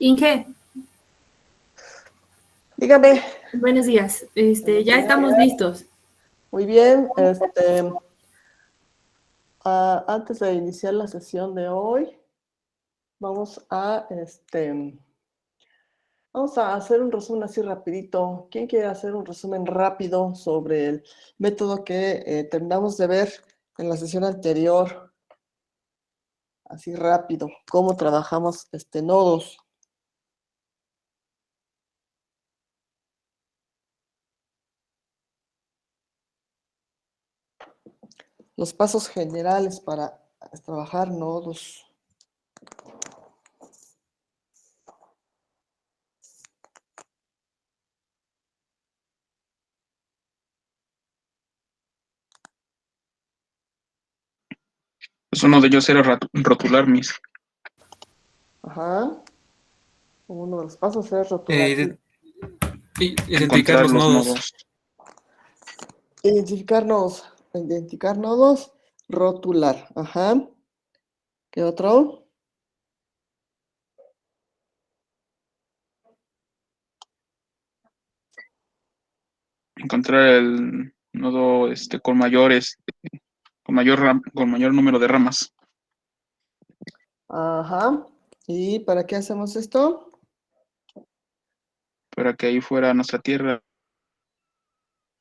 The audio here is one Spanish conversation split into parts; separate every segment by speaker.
Speaker 1: Inge,
Speaker 2: Dígame.
Speaker 1: buenos días. Ya estamos listos.
Speaker 2: Muy bien. Antes de iniciar la sesión de hoy, vamos vamos a hacer un resumen así rapidito. ¿Quién quiere hacer un resumen rápido sobre el método que terminamos de ver en la sesión anterior? Así rápido, cómo trabajamos nodos. Los pasos generales para trabajar nodos.
Speaker 3: Pues uno de ellos era rotular mis.
Speaker 2: Ajá. Uno de los pasos es rotular.
Speaker 4: Identificar los nodos.
Speaker 2: Identificar nodos, rotular. Ajá. ¿Qué otro?
Speaker 3: Encontrar el nodo con mayor número de ramas.
Speaker 2: Ajá. ¿Y para qué hacemos esto?
Speaker 3: Para que ahí fuera nuestra tierra.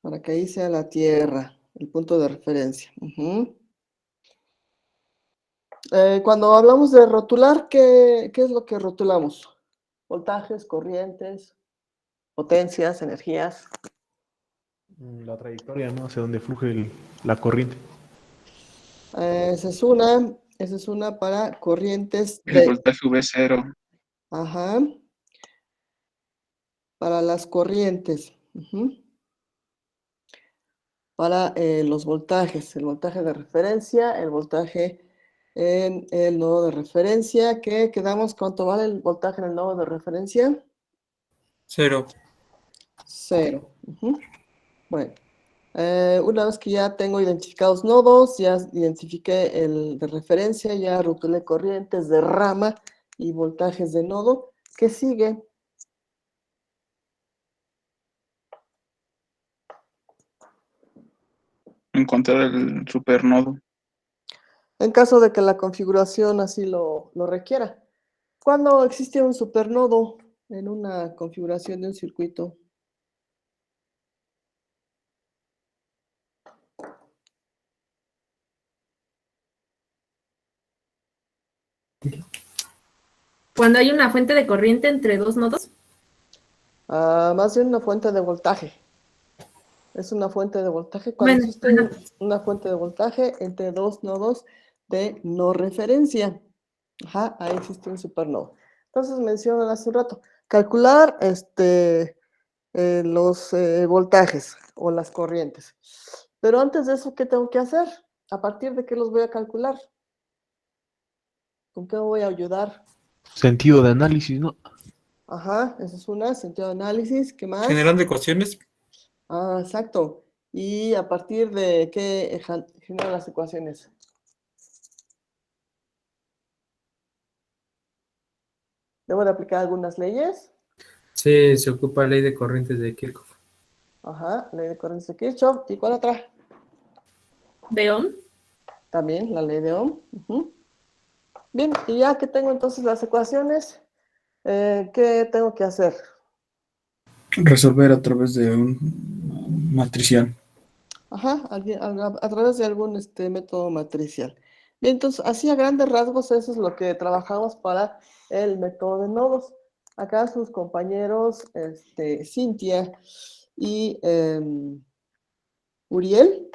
Speaker 2: Para que ahí sea la Tierra, el punto de referencia. Ujú. Cuando hablamos de rotular, ¿qué es lo que rotulamos? Voltajes, corrientes, potencias, energías.
Speaker 4: La trayectoria, ¿no? Hacia donde fluye la corriente.
Speaker 2: Esa es una para corrientes
Speaker 3: El voltaje V0.
Speaker 2: Ajá. Para las corrientes. Ujú. Para los voltajes, el voltaje de referencia, el voltaje en el nodo de referencia. ¿Qué quedamos? ¿Cuánto vale el voltaje en el nodo de referencia?
Speaker 4: 0.
Speaker 2: 0. Ujú. Bueno, una vez que ya tengo identificados nodos, ya identifiqué el de referencia, ya rotulé corrientes de rama y voltajes de nodo. ¿Qué sigue?
Speaker 3: Encontrar el supernodo.
Speaker 2: En caso de que la configuración así lo requiera. ¿Cuándo existe un supernodo en una configuración de un circuito?
Speaker 1: Cuando hay una fuente de corriente entre dos nodos.
Speaker 2: Más bien una fuente de voltaje. Es una fuente de voltaje cuando
Speaker 1: Bueno,
Speaker 2: existe una fuente de voltaje entre dos nodos de no referencia. Ajá, ahí existe un supernodo. Entonces mencionan hace un rato, calcular los voltajes o las corrientes. Pero antes de eso, ¿qué tengo que hacer? ¿A partir de qué los voy a calcular? ¿Con qué me voy a ayudar?
Speaker 4: Sentido de análisis, ¿no?
Speaker 2: Ajá, esa es una, sentido de análisis. ¿Qué más?
Speaker 4: Generando ecuaciones.
Speaker 2: Exacto. ¿Y a partir de qué generan las ecuaciones? ¿Debo de aplicar algunas leyes?
Speaker 5: Sí, se ocupa la ley de corrientes de Kirchhoff.
Speaker 2: Ajá, ley de corrientes de Kirchhoff. ¿Y cuál otra?
Speaker 1: ¿De Ohm?
Speaker 2: También la ley de Ohm. Ujú. Bien, y ya que tengo entonces las ecuaciones, ¿qué tengo que hacer?
Speaker 3: Resolver a través de un matricial.
Speaker 2: Ajá, a través de algún método matricial. Bien, entonces, así a grandes rasgos, eso es lo que trabajamos para el método de nodos. Acá sus compañeros, Cintia y Uriel.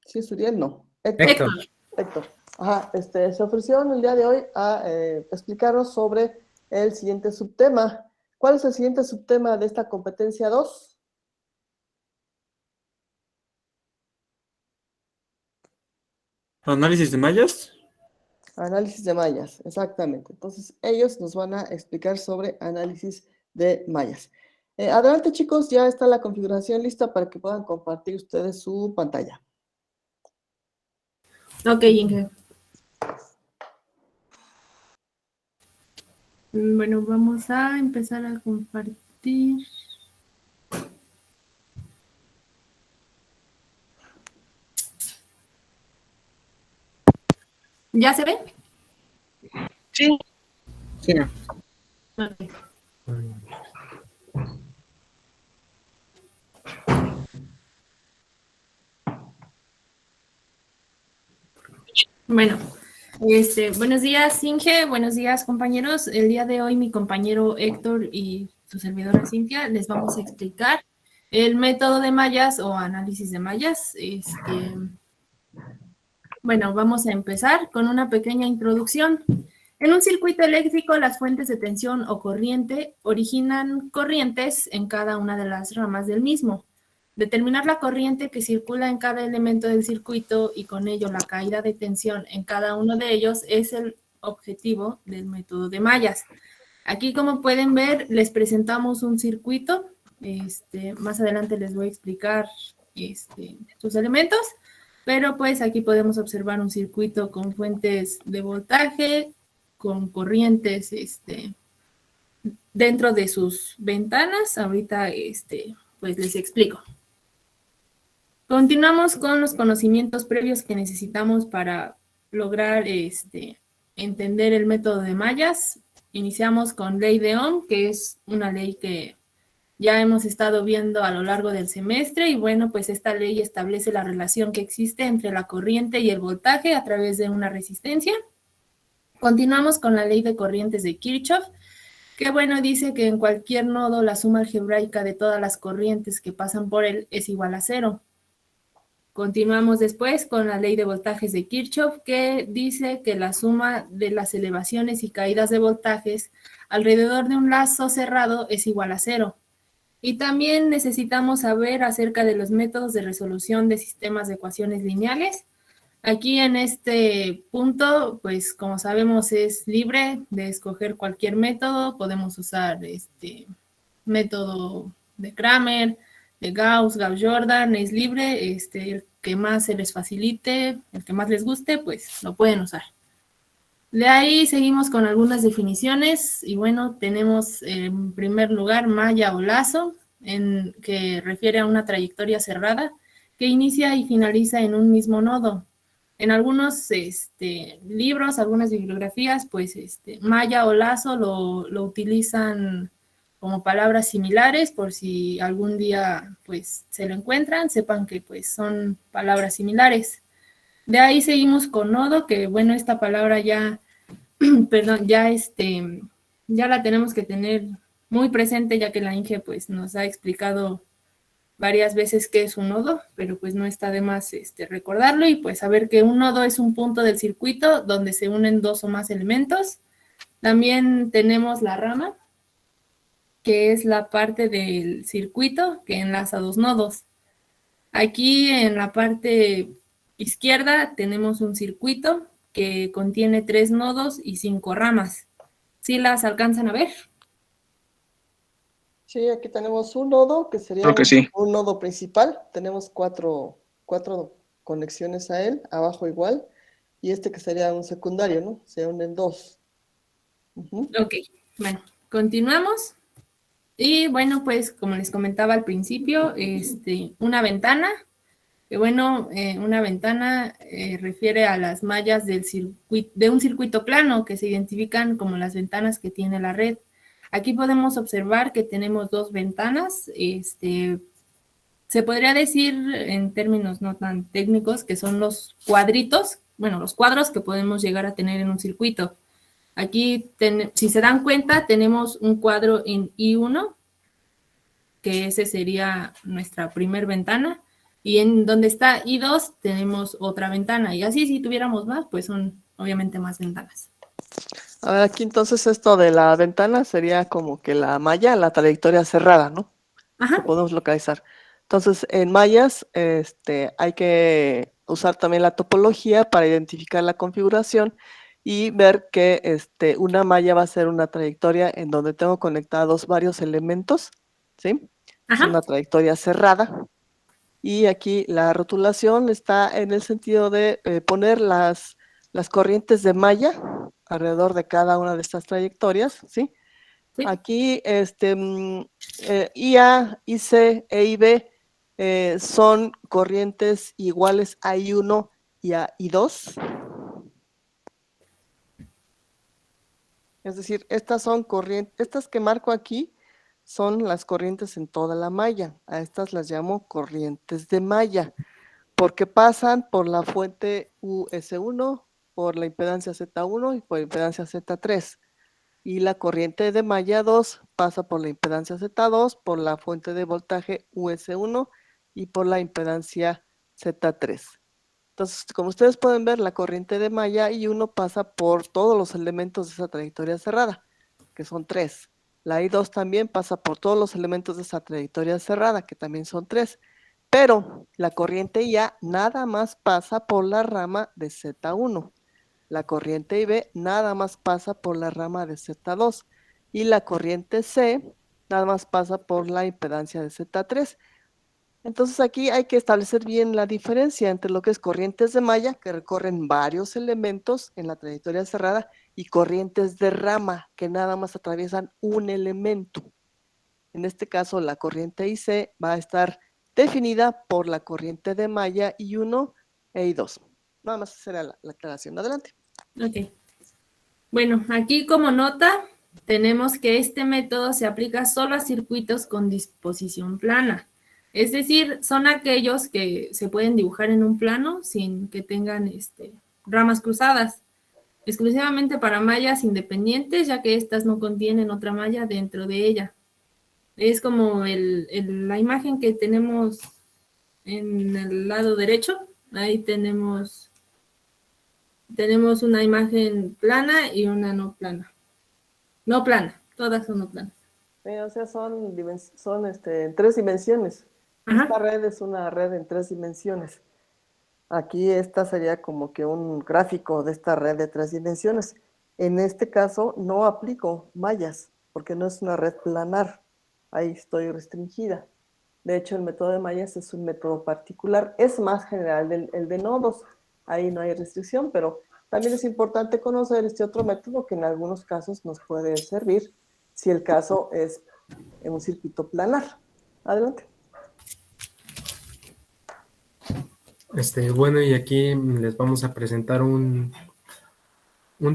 Speaker 2: ¿Sí es Uriel? No.
Speaker 5: Héctor.
Speaker 2: Héctor. Ajá, se ofrecieron el día de hoy a explicarnos sobre el siguiente subtema. ¿Cuál es el siguiente subtema de esta competencia 2?
Speaker 4: Análisis de mallas.
Speaker 2: Análisis de mallas, exactamente. Entonces, ellos nos van a explicar sobre análisis de mallas. Adelante, chicos, ya está la configuración lista para que puedan compartir ustedes su pantalla.
Speaker 1: Ok, Inge. Bueno, vamos a empezar a compartir. ¿Ya se ve?
Speaker 2: Sí.
Speaker 3: Sí.
Speaker 1: Ok. Bueno, buenos días, Inge, buenos días, compañeros. El día de hoy mi compañero Héctor y su servidora Cintia les vamos a explicar el método de mallas o análisis de mallas. Bueno, vamos a empezar con una pequeña introducción. En un circuito eléctrico, las fuentes de tensión o corriente originan corrientes en cada una de las ramas del mismo. Determinar la corriente que circula en cada elemento del circuito y con ello la caída de tensión en cada uno de ellos es el objetivo del método de mallas. Aquí, como pueden ver, les presentamos un circuito. Más adelante les voy a explicar sus elementos, pero pues aquí podemos observar un circuito con fuentes de voltaje, con corrientes dentro de sus ventanas. Ahorita pues les explico. Continuamos con los conocimientos previos que necesitamos para lograr entender el método de mallas. Iniciamos con ley de Ohm, que es una ley que ya hemos estado viendo a lo largo del semestre, y bueno, pues esta ley establece la relación que existe entre la corriente y el voltaje a través de una resistencia. Continuamos con la ley de corrientes de Kirchhoff, que bueno, dice que en cualquier nodo la suma algebraica de todas las corrientes que pasan por él es igual a 0. Continuamos después con la ley de voltajes de Kirchhoff, que dice que la suma de las elevaciones y caídas de voltajes alrededor de un lazo cerrado es igual a 0. Y también necesitamos saber acerca de los métodos de resolución de sistemas de ecuaciones lineales. Aquí en este punto, pues como sabemos, es libre de escoger cualquier método. Podemos usar método de Kramer, de Gauss, Gauss-Jordan, es libre. El que más se les facilite, el que más les guste, pues lo pueden usar. De ahí seguimos con algunas definiciones, y bueno, tenemos en primer lugar malla o lazo, que refiere a una trayectoria cerrada que inicia y finaliza en un mismo nodo. En algunos libros, algunas bibliografías, pues malla o lazo lo utilizan como palabras similares, por si algún día pues se lo encuentran, sepan que pues son palabras similares. De ahí seguimos con nodo, que bueno, esta palabra ya, perdón, ya la tenemos que tener muy presente, ya que la Inge pues nos ha explicado varias veces qué es un nodo, pero pues no está de más recordarlo, y pues saber que un nodo es un punto del circuito donde se unen dos o más elementos. También tenemos la rama, que es la parte del circuito que enlaza dos nodos. Aquí en la parte izquierda tenemos un circuito que contiene 3 nodos y 5 ramas. ¿Sí las alcanzan a ver?
Speaker 2: Sí, aquí tenemos un nodo que sería
Speaker 3: Creo que sí.
Speaker 2: un nodo principal. Tenemos cuatro conexiones a él, abajo igual. Y este que sería un secundario, ¿no? Se unen dos.
Speaker 1: Ok, bueno, continuamos. Y bueno, pues como les comentaba al principio, una ventana, que bueno, una ventana refiere a las mallas de un circuito plano que se identifican como las ventanas que tiene la red. Aquí podemos observar que tenemos dos ventanas. Se podría decir en términos no tan técnicos que son los cuadritos, bueno, los cuadros que podemos llegar a tener en un circuito. Aquí, si se dan cuenta, tenemos un cuadro en I1, que ese sería nuestra primer ventana, y en donde está I2 tenemos otra ventana, y así si tuviéramos más, pues son obviamente más ventanas.
Speaker 2: A ver, aquí entonces esto de la ventana sería como que la malla, la trayectoria cerrada, ¿no?
Speaker 1: Ajá.
Speaker 2: Que podemos localizar. Entonces, en mallas hay que usar también la topología para identificar la configuración y ver que una malla va a ser una trayectoria en donde tengo conectados varios elementos, ¿sí?
Speaker 1: Ajá.
Speaker 2: Es una trayectoria cerrada. Y aquí la rotulación está en el sentido de poner las corrientes de malla alrededor de cada una de estas trayectorias, ¿sí?
Speaker 1: Sí.
Speaker 2: Aquí, IA, IC e IB son corrientes iguales a I1 y a I2. Es decir, estas son corrientes, estas que marco aquí son las corrientes en toda la malla. A estas las llamo corrientes de malla, porque pasan por la fuente US1, por la impedancia Z1 y por la impedancia Z3. Y la corriente de malla 2 pasa por la impedancia Z2, por la fuente de voltaje US1 y por la impedancia Z3. Entonces, como ustedes pueden ver, la corriente de malla I1 pasa por todos los elementos de esa trayectoria cerrada, que son 3. La I2 también pasa por todos los elementos de esa trayectoria cerrada, que también son 3. Pero la corriente IA nada más pasa por la rama de Z1. La corriente IB nada más pasa por la rama de Z2. Y la corriente C nada más pasa por la impedancia de Z3. Entonces aquí hay que establecer bien la diferencia entre lo que es corrientes de malla, que recorren varios elementos en la trayectoria cerrada, y corrientes de rama, que nada más atraviesan un elemento. En este caso, la corriente IC va a estar definida por la corriente de malla I1 e I2. Nada más será la aclaración. Adelante.
Speaker 1: Ok. Bueno, aquí como nota tenemos que este método se aplica solo a circuitos con disposición plana. Es decir, son aquellos que se pueden dibujar en un plano sin que tengan ramas cruzadas. Exclusivamente para mallas independientes, ya que estas no contienen otra malla dentro de ella. Es como la imagen que tenemos en el lado derecho. Ahí tenemos una imagen plana y una no plana. No plana, todas son no planas.
Speaker 2: O sea, son en 3 dimensiones.
Speaker 1: Ajá.
Speaker 2: Esta red es una red en 3 dimensiones. Aquí esta sería como que un gráfico de esta red de 3 dimensiones. En este caso no aplico mallas, porque no es una red planar. Ahí estoy restringida. De hecho, el método de mallas es un método particular. Es más general el de nodos. Ahí no hay restricción, pero también es importante conocer este otro método que en algunos casos nos puede servir si el caso es en un circuito planar. Adelante.
Speaker 5: Bueno, y aquí les vamos a presentar un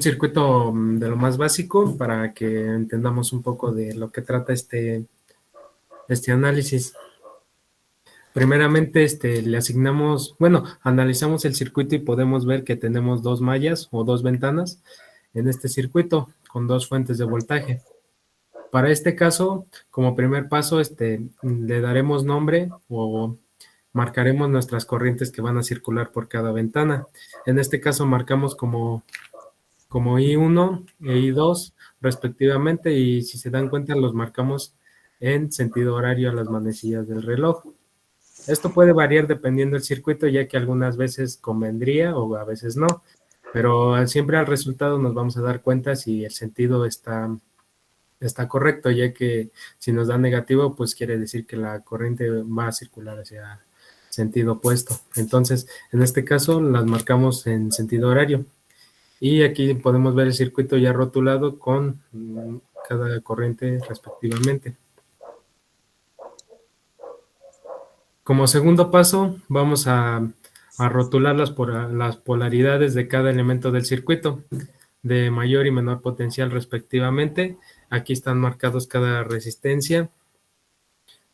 Speaker 5: circuito de lo más básico para que entendamos un poco de lo que trata este análisis. Primeramente, le asignamos, bueno, analizamos el circuito y podemos ver que tenemos 2 mallas o 2 ventanas en este circuito con 2 fuentes de voltaje. Para este caso, como primer paso, le daremos nombre o marcaremos nuestras corrientes que van a circular por cada ventana. En este caso marcamos como I1 e I2 respectivamente, y si se dan cuenta los marcamos en sentido horario a las manecillas del reloj. Esto puede variar dependiendo del circuito, ya que algunas veces convendría o a veces no, pero siempre al resultado nos vamos a dar cuenta si el sentido está correcto, ya que si nos da negativo, pues quiere decir que la corriente va a circular hacia sentido opuesto. Entonces, en este caso las marcamos en sentido horario. Y aquí podemos ver el circuito ya rotulado con cada corriente respectivamente. Como segundo paso, vamos a rotular las polaridades de cada elemento del circuito, de mayor y menor potencial respectivamente. Aquí están marcados cada resistencia.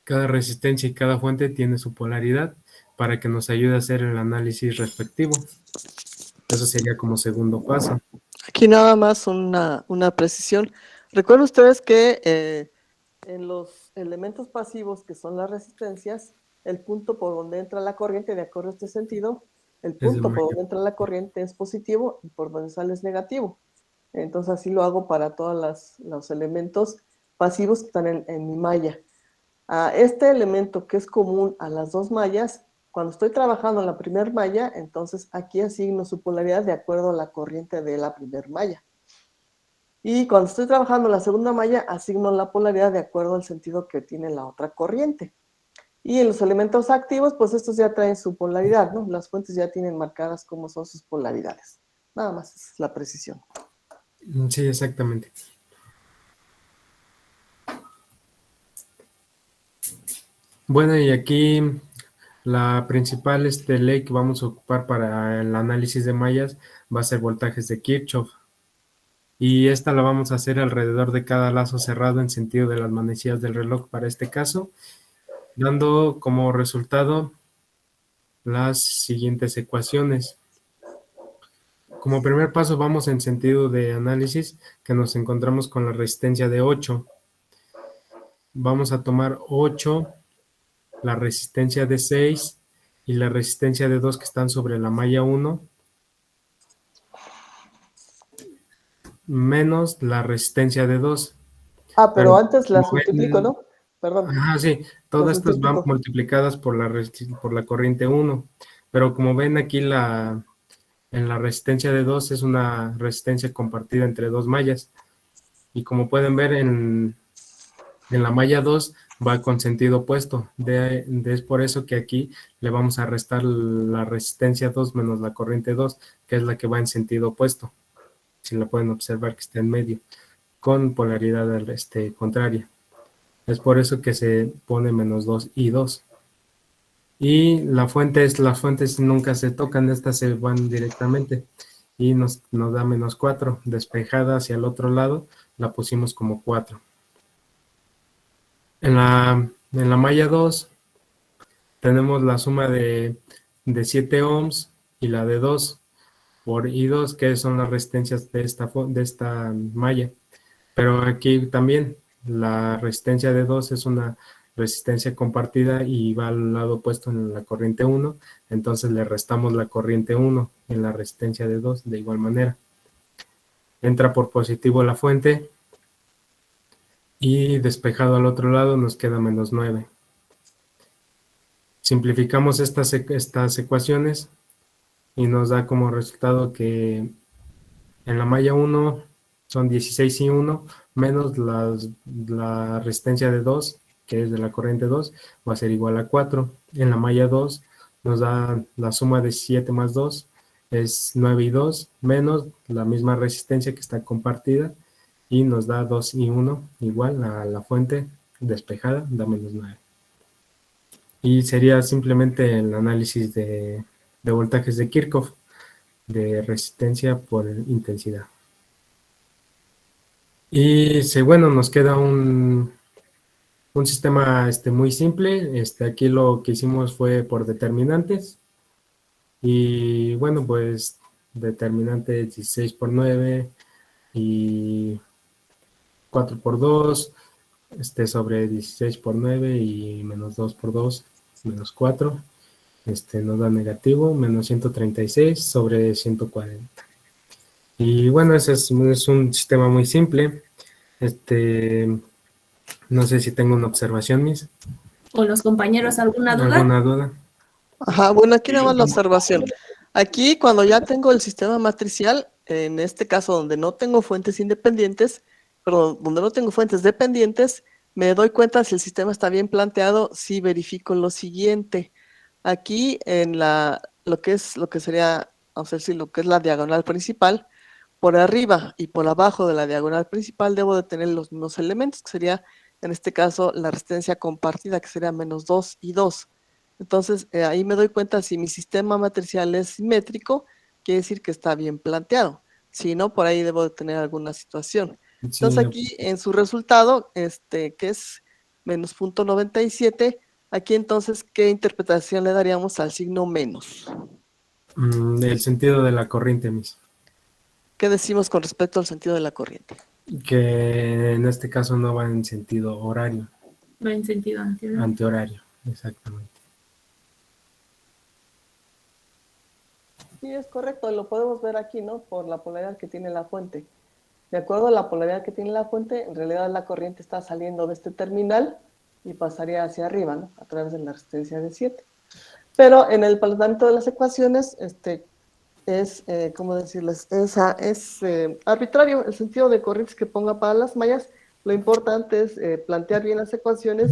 Speaker 5: Cada resistencia y cada fuente tiene su polaridad para que nos ayude a hacer el análisis respectivo. Eso sería como segundo paso.
Speaker 2: Aquí nada más una precisión. Recuerden ustedes que en los elementos pasivos, que son las resistencias, el punto por donde entra la corriente, de acuerdo a este sentido, el punto por donde entra la corriente es positivo y por donde sale es negativo. Entonces así lo hago para todos los elementos pasivos que están en mi malla. Este elemento que es común a las 2 mallas, cuando estoy trabajando en la primera malla, entonces aquí asigno su polaridad de acuerdo a la corriente de la primera malla. Y cuando estoy trabajando en la segunda malla, asigno la polaridad de acuerdo al sentido que tiene la otra corriente. Y en los elementos activos, pues estos ya traen su polaridad, ¿no? Las fuentes ya tienen marcadas cómo son sus polaridades. Nada más, esa es la precisión.
Speaker 5: Sí, exactamente. Bueno, y aquí la principal ley que vamos a ocupar para el análisis de mallas va a ser voltajes de Kirchhoff. Y esta la vamos a hacer alrededor de cada lazo cerrado en sentido de las manecillas del reloj para este caso, dando como resultado las siguientes ecuaciones. Como primer paso vamos en sentido de análisis, que nos encontramos con la resistencia de 8. Vamos a tomar 8, la resistencia de 6 y la resistencia de 2 que están sobre la malla 1, menos la resistencia de 2.
Speaker 2: Ah, pero
Speaker 5: Pero
Speaker 2: antes las
Speaker 5: como
Speaker 2: multiplico,
Speaker 5: ven,
Speaker 2: ¿no? Perdón,
Speaker 5: sí,
Speaker 2: las
Speaker 5: todas estas van
Speaker 2: multiplico.
Speaker 5: multiplicadas por la corriente 1. Pero como ven aquí en la resistencia de 2 es una resistencia compartida entre dos mallas. Y como pueden ver en la malla 2 va con sentido opuesto. Es por eso que aquí le vamos a restar la resistencia 2 menos la corriente 2, que es la que va en sentido opuesto. Si la pueden observar que está en medio, con polaridad contraria. Es por eso que se pone menos 2 y 2. Y las fuentes nunca se tocan, estas se van directamente. Y nos da menos 4. Despejada hacia el otro lado, la pusimos como 4. En la malla 2 tenemos la suma de 7 ohms y la de 2 por I2, que son las resistencias de esta malla. Pero aquí también la resistencia de 2 es una resistencia compartida y va al lado opuesto en la corriente 1, entonces le restamos la corriente 1 en la resistencia de 2 de igual manera. Entra por positivo la fuente y despejado al otro lado nos queda menos 9. Simplificamos estas ecuaciones y nos da como resultado que en la malla 1 son 16 y 1 menos la resistencia de 2, que es de la corriente 2, va a ser igual a 4. En la malla 2 nos da la suma de 7 más 2, es 9 y 2, menos la misma resistencia que está compartida, y nos da 2 y 1, igual a la fuente despejada, da menos 9. Y sería simplemente el análisis de voltajes de Kirchhoff, de resistencia por intensidad. Y bueno, nos queda un sistema muy simple. Aquí lo que hicimos fue por determinantes. Y bueno, pues determinante 16 por 9 y 4 por 2, sobre 16 por 9 y menos 2 por 2, menos 4. Nos da negativo, menos 136 sobre 140. Y bueno, ese es un sistema muy simple. No sé si tengo una observación, Miss.
Speaker 1: ¿O los compañeros alguna duda?
Speaker 5: ¿Alguna duda?
Speaker 2: Ajá, bueno, aquí nada más la observación. Aquí, cuando ya tengo el sistema matricial, en este caso donde no tengo fuentes independientes, perdón, donde no tengo fuentes dependientes, me doy cuenta si el sistema está bien planteado, si verifico lo siguiente. Aquí en lo que sería, vamos a decir, lo que es la diagonal principal, por arriba y por abajo de la diagonal principal debo de tener los mismos elementos, que sería, en este caso, la resistencia compartida, que sería menos 2 y 2. Entonces, ahí me doy cuenta si mi sistema matricial es simétrico, quiere decir que está bien planteado. Si no, por ahí debo de tener alguna situación.
Speaker 5: Sí,
Speaker 2: Entonces, aquí en su resultado, que es menos 0.97, aquí entonces, ¿qué interpretación le daríamos al signo menos?
Speaker 5: el sentido de la corriente, Miss.
Speaker 2: ¿Qué decimos con respecto al sentido de la corriente?
Speaker 5: Que en este caso no va en sentido horario.
Speaker 1: Va en sentido anterior.
Speaker 5: Antihorario, exactamente.
Speaker 2: Sí, es correcto, lo podemos ver aquí, ¿no? Por la polaridad que tiene la fuente. De acuerdo a la polaridad que tiene la fuente, en realidad la corriente está saliendo de este terminal y pasaría hacia arriba, ¿no? A través de la resistencia de 7. Pero en el planteamiento de las ecuaciones, es, ¿cómo decirles? Es arbitrario el sentido de corrientes que ponga para las mallas. Lo importante es plantear bien las ecuaciones,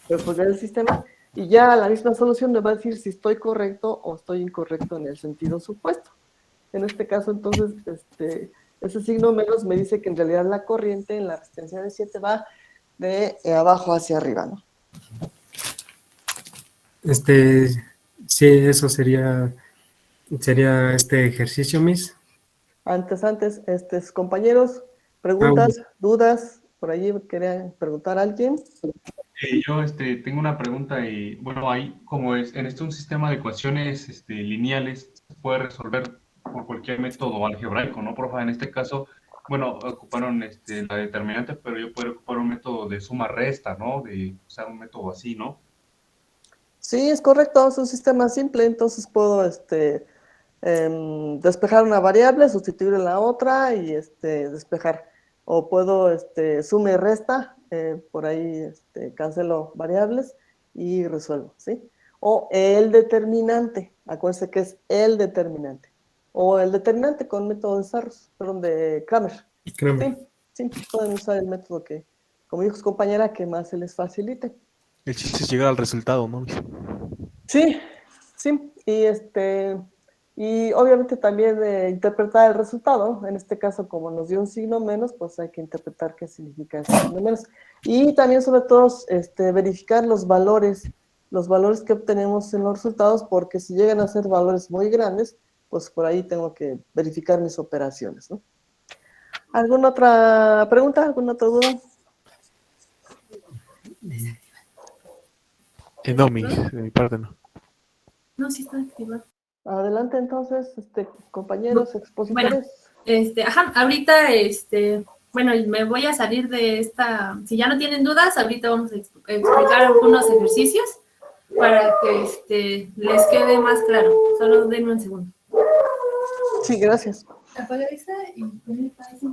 Speaker 2: resolver el sistema, y ya la misma solución me va a decir si estoy correcto o estoy incorrecto en el sentido supuesto. En este caso, entonces, Ese signo menos me dice que en realidad la corriente en la resistencia de 7 va de abajo hacia arriba, ¿no?
Speaker 5: Sí, eso sería este ejercicio, Miss.
Speaker 2: Antes, compañeros,
Speaker 5: Bueno.
Speaker 2: preguntas, dudas, por allí querían preguntar a alguien.
Speaker 6: Yo tengo una pregunta y bueno, ahí como es en un sistema de ecuaciones lineales, se puede resolver por cualquier método algebraico, ¿no, profe? En este caso, bueno, ocuparon la determinante, pero yo puedo ocupar un método de suma-resta, ¿no? De usar un método así, ¿no?
Speaker 2: Sí, es correcto, es un sistema simple, entonces puedo despejar una variable, sustituir en la otra y despejar. O puedo suma y resta, por ahí cancelo variables y resuelvo, ¿sí? O el determinante, acuérdense que es el determinante. O el determinante con método de Sarros, perdón, de Kramer.
Speaker 5: Créeme.
Speaker 2: Sí, pueden usar el método que, como dijo su compañera, que más se les facilite.
Speaker 4: El chiste es llegar al resultado, ¿no?
Speaker 2: Sí, sí, y obviamente también interpretar el resultado. En este caso, como nos dio un signo menos, pues hay que interpretar qué significa ese signo menos. Y también, sobre todo, verificar los valores que obtenemos en los resultados, porque si llegan a ser valores muy grandes, pues por ahí tengo que verificar mis operaciones, ¿no? ¿Alguna otra pregunta? ¿Alguna otra duda?
Speaker 4: No, de mi parte no.
Speaker 1: No, sí está activado.
Speaker 2: Adelante, entonces, compañeros expositores.
Speaker 1: Ajá, ahorita, bueno, me voy a salir de esta, si ya no tienen dudas, ahorita vamos a explicar algunos ejercicios para que les quede más claro. Solo denme un segundo.
Speaker 2: Sí, gracias.
Speaker 1: Apaga esa y conecta ese.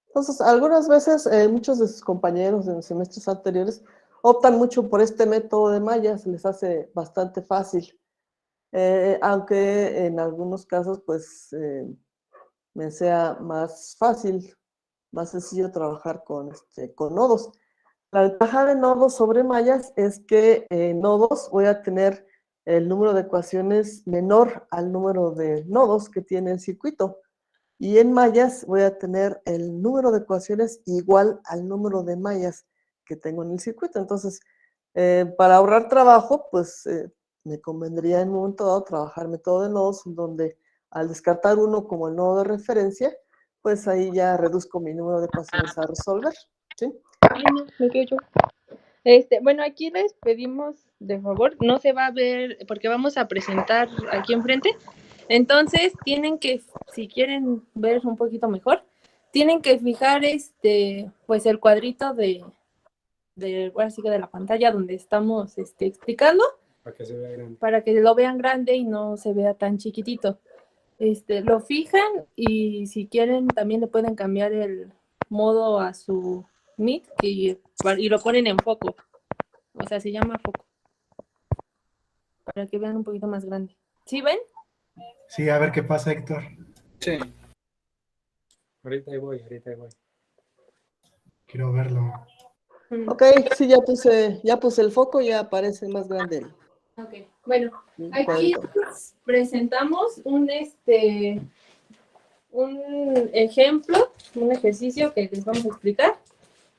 Speaker 2: Entonces, algunas veces, muchos de sus compañeros de los semestres anteriores optan mucho por este método de malla, se les hace bastante fácil, aunque en algunos casos, pues, me sea más fácil, más sencillo trabajar con nodos. La ventaja de nodos sobre mallas es que en nodos voy a tener el número de ecuaciones menor al número de nodos que tiene el circuito. Y en mallas voy a tener el número de ecuaciones igual al número de mallas que tengo en el circuito. Entonces, para ahorrar trabajo, pues me convendría en un momento dado trabajar método de nodos, donde al descartar uno como el nodo de referencia, pues ahí ya reduzco mi número de ecuaciones a resolver, ¿sí?
Speaker 1: No, me quedo yo. Bueno, aquí les pedimos de favor, no se va a ver porque vamos a presentar aquí enfrente. Entonces, tienen que, si quieren ver un poquito mejor, tienen que fijar pues el cuadrito ahora sí que de la pantalla donde estamos explicando
Speaker 5: Para que se vea grande.
Speaker 1: para que lo vean grande y no se vea tan chiquitito. Lo fijan y si quieren también le pueden cambiar el modo a su Meet y lo ponen en foco. O sea, se llama foco. Para que vean un poquito más grande. ¿Sí ven?
Speaker 7: Sí, a ver qué pasa, Héctor.
Speaker 3: Sí.
Speaker 5: Ahorita ahí voy.
Speaker 7: Quiero verlo.
Speaker 2: Ok, sí, ya puse el foco, ya aparece más grande
Speaker 1: Ok, bueno,
Speaker 2: el
Speaker 1: aquí
Speaker 2: cuadrito.
Speaker 1: presentamos un ejemplo, un ejercicio que les vamos a explicar.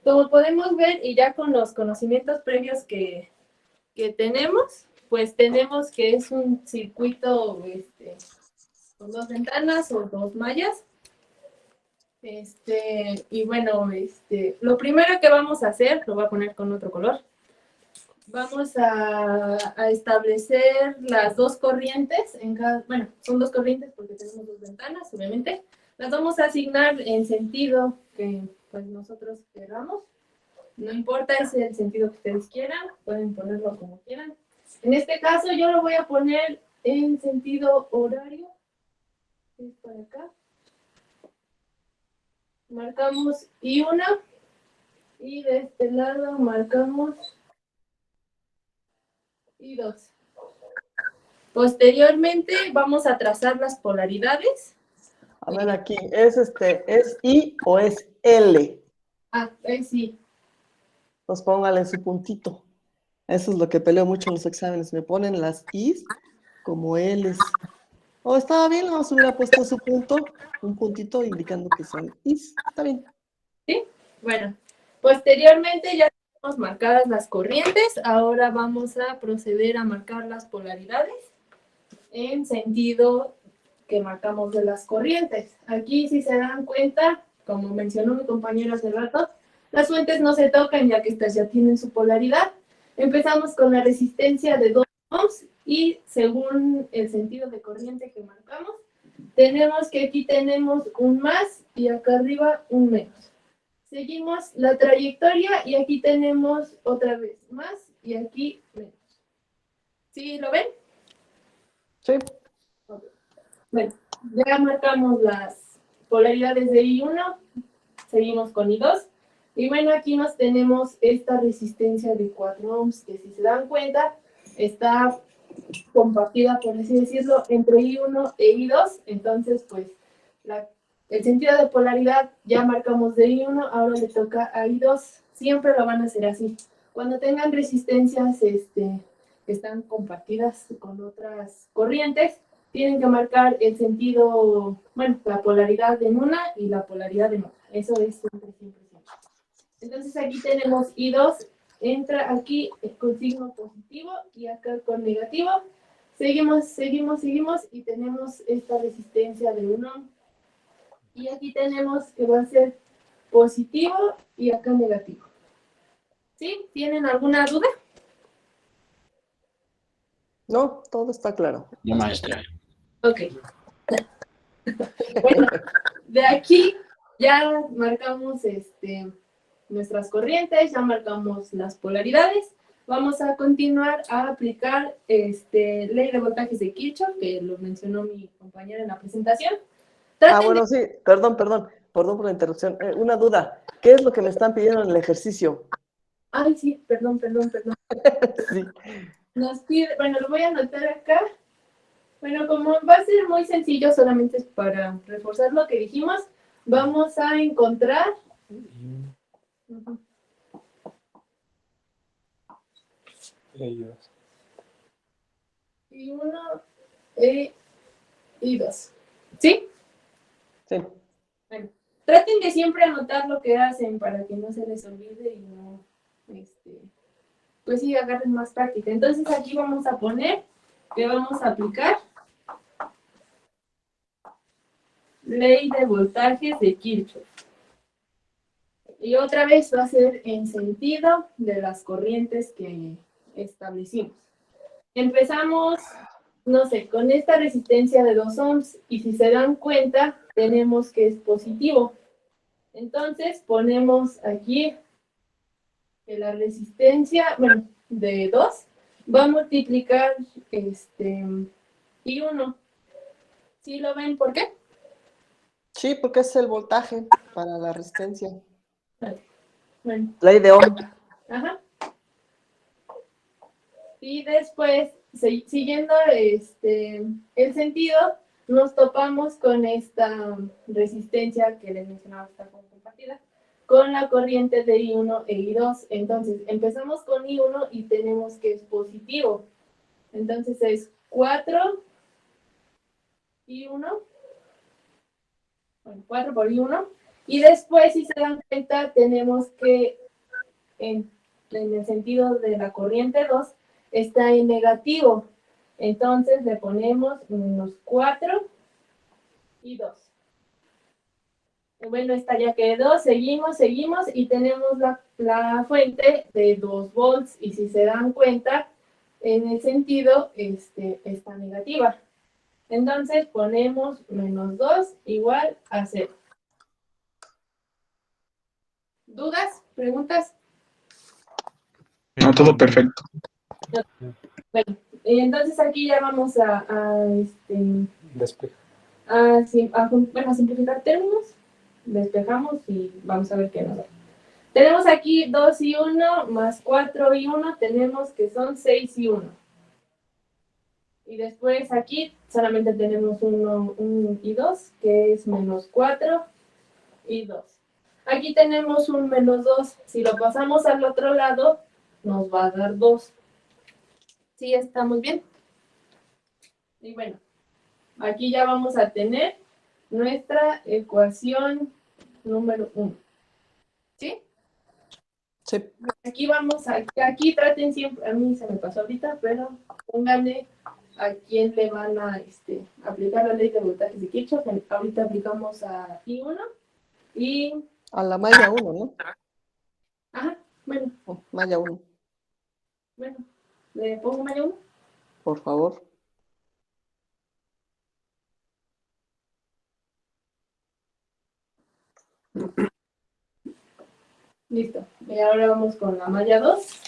Speaker 1: Como podemos ver, y ya con los conocimientos previos que tenemos, pues tenemos que es un circuito con 2 ventanas o 2 mallas. Y bueno, lo primero que vamos a hacer, lo voy a poner con otro color. Vamos a establecer las 2 corrientes bueno, son 2 corrientes porque tenemos 2 ventanas, obviamente. Las vamos a asignar en sentido que pues nosotros queramos. No importa, es el sentido que ustedes quieran, pueden ponerlo como quieran. En este caso yo lo voy a poner en sentido horario. Es para acá. Marcamos I1 y de este lado marcamos I2. Posteriormente vamos a trazar las polaridades.
Speaker 2: A ver aquí, ¿es I o es L?
Speaker 1: Sí.
Speaker 2: Pues póngale su puntito. Eso es lo que peleo mucho en los exámenes. Me ponen las Is como Ls. Estaba bien, nos hubiera puesto su punto, un puntito indicando que son Is. Está bien.
Speaker 1: ¿Sí? Bueno, posteriormente ya tenemos marcadas las corrientes. Ahora vamos a proceder a marcar las polaridades en sentido que marcamos de las corrientes. Aquí, si se dan cuenta, como mencionó mi compañero hace rato, las fuentes no se tocan ya que estas ya tienen su polaridad. Empezamos con la resistencia de 2 ohms y según el sentido de corriente que marcamos, tenemos que aquí tenemos un más y acá arriba un menos. Seguimos la trayectoria y aquí tenemos otra vez más y aquí menos. ¿Sí lo ven?
Speaker 2: Sí.
Speaker 1: Bueno, ya marcamos las polaridades de I1, seguimos con I2. Y bueno, aquí nos tenemos esta resistencia de 4 ohms, que si se dan cuenta, está compartida, por así decirlo, entre I1 e I2. Entonces, pues, el sentido de polaridad ya marcamos de I1, ahora le toca a I2. Siempre lo van a hacer así. Cuando tengan resistencias que están compartidas con otras corrientes, tienen que marcar el sentido, bueno, la polaridad en una y la polaridad en otra. Eso es siempre, siempre, siempre. Entonces aquí tenemos I2, entra aquí con signo positivo y acá con negativo. Seguimos y tenemos esta resistencia de 1 ohm. Y aquí tenemos que va a ser positivo y acá negativo. ¿Sí? ¿Tienen alguna duda?
Speaker 2: No, todo está claro.
Speaker 3: No, maestra.
Speaker 1: Ok. Bueno, de aquí ya marcamos nuestras corrientes, ya marcamos las polaridades. Vamos a continuar a aplicar ley de voltajes de Kirchhoff, que lo mencionó mi compañera en la presentación.
Speaker 2: Bueno, sí, perdón por la interrupción. Una duda, ¿qué es lo que me están pidiendo en el ejercicio?
Speaker 1: Ay, sí, perdón.
Speaker 2: Sí.
Speaker 1: Nos pide, bueno, lo voy a anotar acá. Bueno, como va a ser muy sencillo, solamente es para reforzar lo que dijimos, vamos a encontrar... Ujú. Y 1 y 2. ¿Sí?
Speaker 2: Sí.
Speaker 1: Bueno, traten de siempre anotar lo que hacen para que no se les olvide y no, pues sí, agarren más práctica. Entonces aquí vamos a poner que vamos a aplicar ley de voltajes de Kirchhoff. Y otra vez va a ser en sentido de las corrientes que establecimos. Empezamos, no sé, con esta resistencia de 2 ohms y si se dan cuenta, tenemos que es positivo. Entonces ponemos aquí que la resistencia, bueno, de 2 va a multiplicar I1. ¿Sí lo ven por qué?
Speaker 2: Sí, porque es el voltaje para la resistencia.
Speaker 1: Bueno,
Speaker 2: Ley de Ohm.
Speaker 1: ajá. Y después, siguiendo el sentido, nos topamos con esta resistencia que les mencionaba, está compartida, con la corriente de I1 e I2. Entonces, empezamos con I1 y tenemos que es positivo. Entonces, es 4 I1. Bueno, 4 por I1. Y después, si se dan cuenta, tenemos que, en el sentido de la corriente 2, está en negativo. Entonces le ponemos menos 4 y 2. Bueno, esta ya quedó. Seguimos y tenemos la fuente de 2 volts. Y si se dan cuenta, en el sentido está negativa. Entonces ponemos menos 2 igual a 0. ¿Dudas? ¿Preguntas?
Speaker 3: No, todo perfecto.
Speaker 1: Bueno, entonces aquí ya vamos a simplificar términos. Despejamos y vamos a ver qué nos da. Tenemos aquí 2 y 1 más 4 y 1, tenemos que son 6 y 1. Y después aquí solamente tenemos 1 y 2, que es menos 4 y 2. Aquí tenemos un menos 2. Si lo pasamos al otro lado, nos va a dar 2. Sí, estamos bien. Y bueno, aquí ya vamos a tener nuestra ecuación número 1. ¿Sí?
Speaker 2: Sí.
Speaker 1: Aquí vamos a, aquí traten siempre, a mí se me pasó ahorita, pero pónganle a quién le van a aplicar la ley de voltajes de Kirchhoff. Ahorita aplicamos a I1 y,
Speaker 2: A la malla 1, ¿no?
Speaker 1: ajá, bueno,
Speaker 2: Malla 1,
Speaker 1: le pongo malla 1.
Speaker 2: por favor.
Speaker 1: Listo. Y ahora vamos con la malla 2.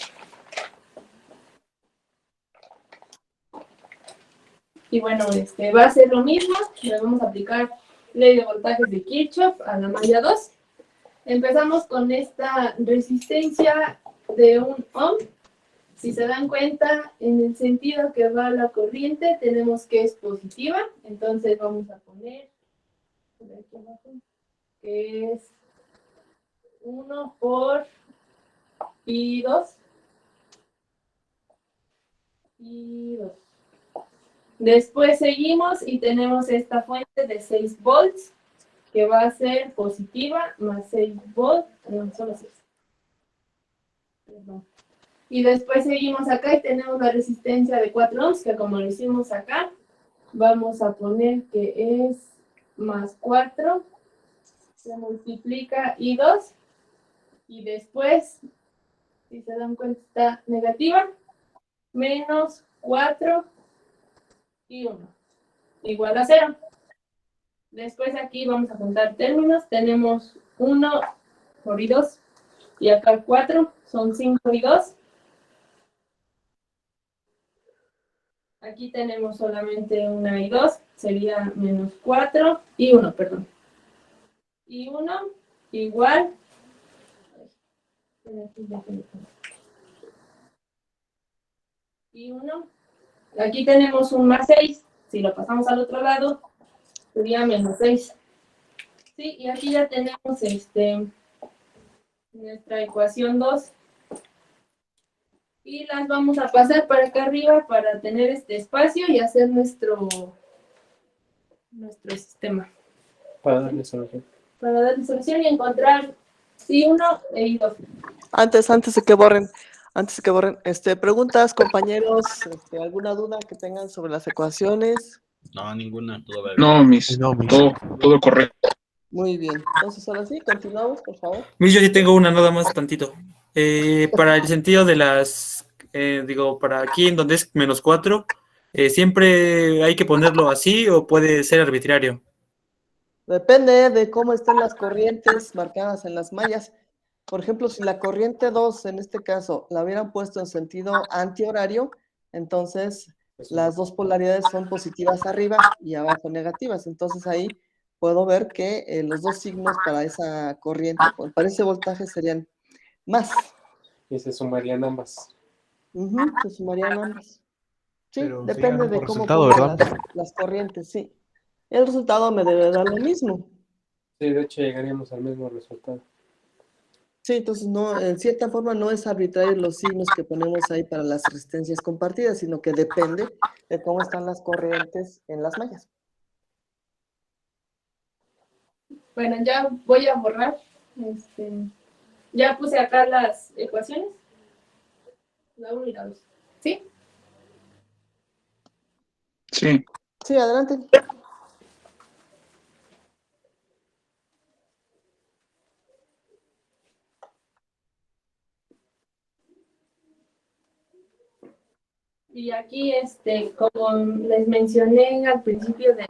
Speaker 1: Y bueno, va a ser lo mismo. Le vamos a aplicar ley de voltajes de Kirchhoff a la malla 2. Empezamos con esta resistencia de 1 ohm. Si se dan cuenta, en el sentido que va la corriente, tenemos que es positiva. Entonces vamos a poner por aquí abajo, que es 1 por I2. I2. Después seguimos y tenemos esta fuente de 6 volts, que va a ser positiva, más 6 volts, no, solo 6. Perdón. Y después seguimos acá y tenemos la resistencia de 4 ohms, que como lo hicimos acá, vamos a poner que es más 4, se multiplica I2, y después, si se dan cuenta, está negativa, menos 4 y 1, igual a 0. Después aquí vamos a juntar términos, tenemos 1 por I2, y acá 4, son 5 y 2. Aquí tenemos solamente una y 2, sería menos 4 y 1, perdón. Y 1 igual. Y 1. Aquí tenemos un más 6. Si lo pasamos al otro lado, sería menos 6. Sí, y aquí ya tenemos nuestra ecuación 2. Y las vamos a pasar para acá arriba para tener este espacio y hacer nuestro sistema.
Speaker 5: Para darle solución.
Speaker 1: Para darle solución y encontrar I1 e I2.
Speaker 2: Antes de que borren, preguntas, compañeros, ¿alguna duda que tengan sobre las ecuaciones?
Speaker 8: No, ninguna, todo va bien.
Speaker 3: No, Miss.
Speaker 4: No, Miss.
Speaker 3: Todo correcto.
Speaker 2: Muy bien. Entonces, ahora sí, continuamos, por favor.
Speaker 9: Miss, yo sí tengo una nada más tantito. Para el sentido de para aquí en donde es menos 4, ¿siempre hay que ponerlo así o puede ser arbitrario?
Speaker 2: Depende de cómo estén las corrientes marcadas en las mallas. Por ejemplo, si la corriente 2, en este caso, la hubieran puesto en sentido antihorario, entonces las dos polaridades son positivas arriba y abajo negativas. Entonces ahí puedo ver que los dos signos para esa corriente, para ese voltaje serían más.
Speaker 5: Y se sumarían ambas.
Speaker 2: Se sumarían ambas. Sí,
Speaker 4: Pero
Speaker 2: depende
Speaker 4: sería
Speaker 2: de
Speaker 4: por
Speaker 2: cómo
Speaker 4: resultado,
Speaker 2: pongan
Speaker 4: ¿verdad?
Speaker 2: las corrientes, sí. El resultado me debe dar lo mismo.
Speaker 5: Sí, de hecho llegaríamos al mismo resultado.
Speaker 2: Sí, entonces no, en cierta forma no es arbitrario los signos que ponemos ahí para las resistencias compartidas, sino que depende de cómo están las corrientes en las mallas.
Speaker 1: Bueno, ya voy a borrar. Ya puse acá las ecuaciones. La 1 y la 2. ¿Sí?
Speaker 3: Sí.
Speaker 2: Sí, adelante.
Speaker 1: Y aquí, como les mencioné al principio de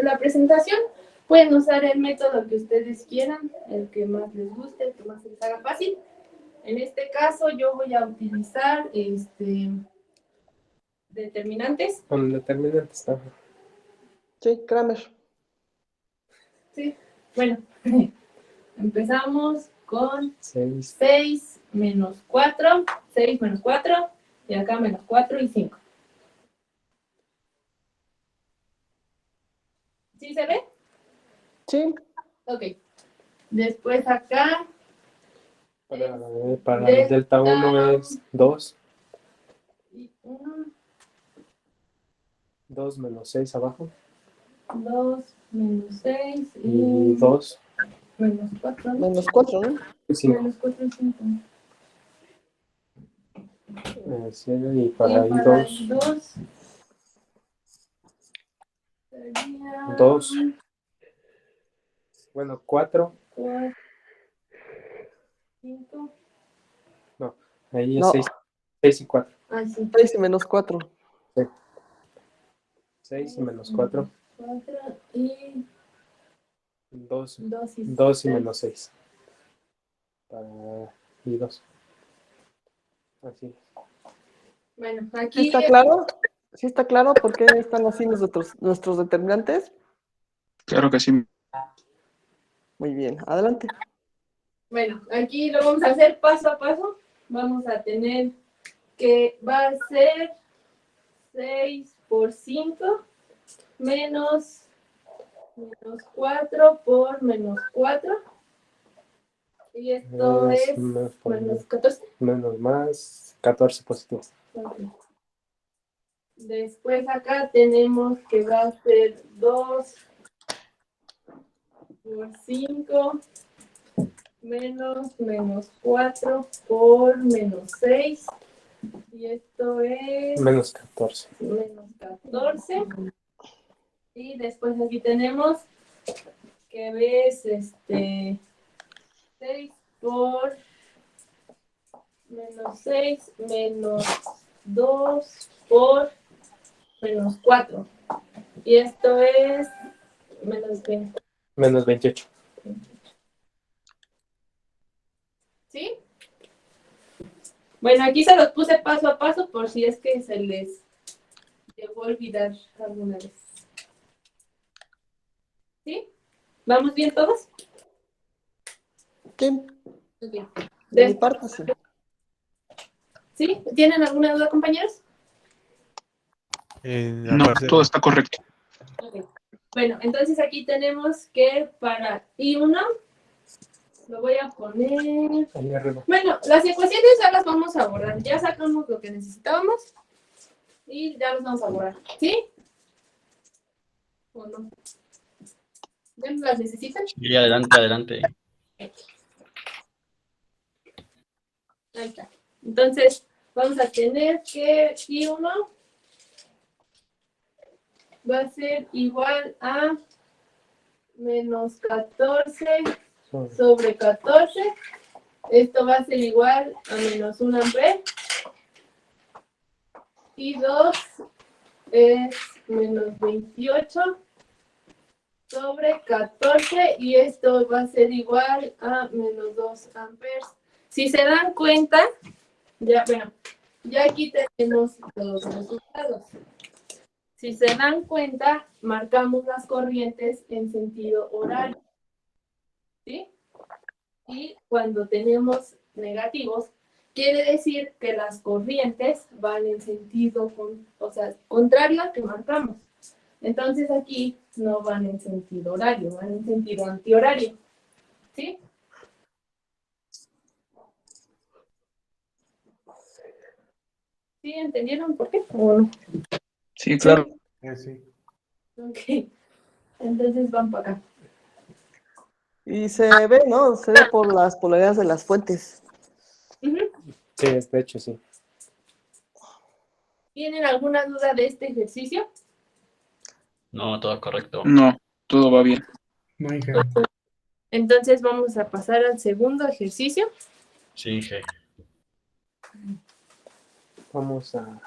Speaker 1: la presentación, pueden usar el método que ustedes quieran, el que más les guste, el que más les haga fácil. En este caso, yo voy a utilizar determinantes.
Speaker 5: Con determinantes está.
Speaker 2: Sí, Kramer.
Speaker 1: Sí, bueno, empezamos con
Speaker 5: 6.
Speaker 1: 6 menos 4, 6 menos 4, y acá menos 4 y 5. ¿Sí se ve?
Speaker 2: Sí.
Speaker 1: Ok. Después acá.
Speaker 5: Para el delta 1 es 2.
Speaker 1: Y
Speaker 5: 2 menos 6 abajo.
Speaker 1: 2 menos 6
Speaker 5: Y 2
Speaker 1: menos 4.
Speaker 2: Menos 4, ¿no?
Speaker 5: y 5.
Speaker 1: Menos 4 es 5.
Speaker 5: Y para ahí 2.
Speaker 1: 2 sería
Speaker 5: 2. Bueno, 4.
Speaker 1: 4, 5.
Speaker 5: No, ahí es
Speaker 2: No.
Speaker 5: 6 y 4.
Speaker 1: Ah, sí.
Speaker 2: 6 y menos 4.
Speaker 5: 6 y menos 4.
Speaker 1: 4 y
Speaker 5: 2
Speaker 1: 2
Speaker 5: y menos 6. Y 2. Así.
Speaker 1: Bueno,
Speaker 2: ¿Sí
Speaker 1: aquí
Speaker 2: está claro? ¿Sí está claro por qué están así nuestros determinantes?
Speaker 3: Claro que sí.
Speaker 2: Muy bien, adelante.
Speaker 1: Bueno, aquí lo vamos a hacer paso a paso. Vamos a tener que va a ser 6 por 5 menos 4 por menos 4. Y esto es menos 14.
Speaker 5: Menos más 14 positivo.
Speaker 1: Ok. Después acá tenemos que va a ser 2 por 5 menos 4 por menos 6. Y esto es
Speaker 5: Menos 14.
Speaker 1: menos 14. Y después aquí tenemos que ves 6 por menos 6 menos 2 por menos 4. Y esto es menos 20.
Speaker 5: Menos 28.
Speaker 1: ¿Sí? Bueno, aquí se los puse paso a paso por si es que se les llegó a olvidar alguna vez. ¿Sí? ¿Vamos bien todos?
Speaker 2: ¿Quién?
Speaker 1: Ok.
Speaker 2: De mi parte, sí.
Speaker 1: ¿Sí? ¿Tienen alguna duda, compañeros?
Speaker 3: No, todo está correcto.
Speaker 1: Ok. Bueno, entonces aquí tenemos que para I1 lo voy a poner.
Speaker 5: Ahí arriba.
Speaker 1: Bueno, las ecuaciones ya las vamos a borrar. Ya sacamos lo que necesitábamos y ya las vamos a borrar. ¿Sí? ¿O no? ¿Ya no las necesitan?
Speaker 8: Sí, adelante, adelante.
Speaker 1: Ahí está. Entonces, vamos a tener que I1 va a ser igual a menos 14 sobre 14. Esto va a ser igual a menos 1 amper. Y 2 es menos 28 sobre 14. Y esto va a ser igual a menos 2 amperes. Si se dan cuenta, ya aquí tenemos los resultados. Si se dan cuenta, marcamos las corrientes en sentido horario. ¿Sí? Y cuando tenemos negativos, quiere decir que las corrientes van en sentido contrario al que marcamos. Entonces aquí no van en sentido horario, van en sentido antihorario. ¿Sí? ¿Sí entendieron por qué? ¿O no?
Speaker 3: Sí, claro.
Speaker 4: Sí.
Speaker 1: Ok. Entonces van para acá.
Speaker 2: Y se ve, ¿no? Se ve por las polaridades de las fuentes.
Speaker 1: Ujú.
Speaker 5: Sí, de hecho, sí.
Speaker 1: ¿Tienen alguna duda de este ejercicio?
Speaker 8: No, todo correcto.
Speaker 3: No, todo va bien.
Speaker 7: No, hija.
Speaker 1: Entonces vamos a pasar al segundo ejercicio.
Speaker 8: Sí, G.
Speaker 5: Vamos a...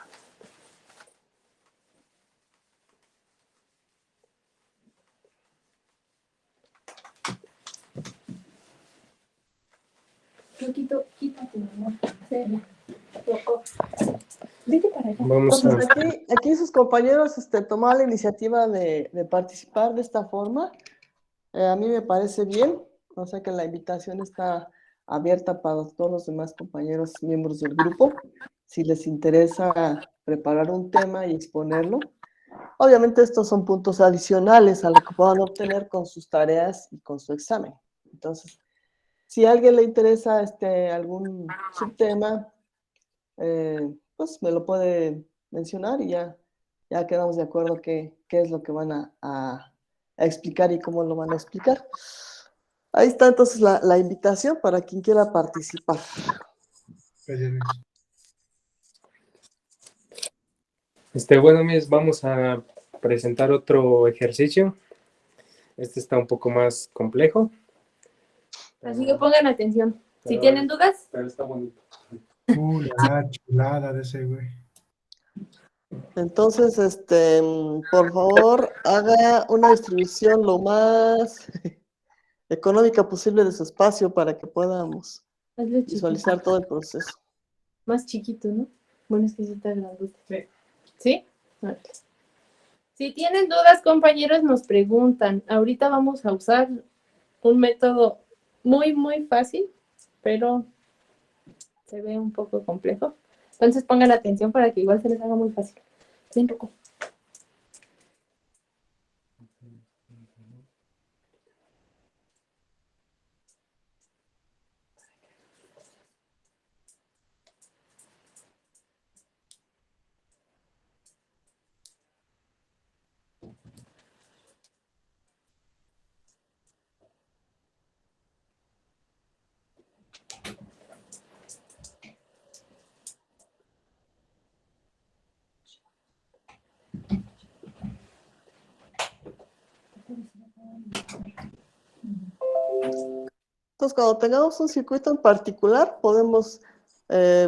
Speaker 1: Quítate, amor. Vete para allá.
Speaker 5: Vamos a...
Speaker 2: Entonces, aquí sus compañeros tomaron la iniciativa de participar de esta forma. A mí me parece bien, o sea que la invitación está abierta para todos los demás compañeros miembros del grupo. Si les interesa preparar un tema y exponerlo. Obviamente estos son puntos adicionales a lo que puedan obtener con sus tareas y con su examen. Entonces, si a alguien le interesa algún subtema, pues me lo puede mencionar y ya Ya quedamos de acuerdo qué es lo que van a explicar y cómo lo van a explicar. Ahí está entonces la invitación para quien quiera participar.
Speaker 7: Gracias, Luis.
Speaker 5: Bueno, mis, vamos a presentar otro ejercicio. Este está un poco más complejo.
Speaker 1: Así que pongan atención. Si
Speaker 5: Pero-
Speaker 1: tienen dudas,
Speaker 5: Pero está bonito.
Speaker 7: La chulada de ese güey.
Speaker 2: Entonces, por favor, haga una distribución lo más económica posible de su espacio para que podamos
Speaker 1: hazlo chiquito.
Speaker 2: visualizar todo el proceso.
Speaker 1: Más chiquito, ¿no? Bueno, es que sí está grandote. Sí. ¿Sí? Vale. Si tienen dudas, compañeros, nos preguntan. Ahorita vamos a usar un método muy, muy fácil, pero se ve un poco complejo. Entonces pongan atención para que igual se les haga muy fácil. Ven, Rocco.
Speaker 2: Entonces, cuando tengamos un circuito en particular, podemos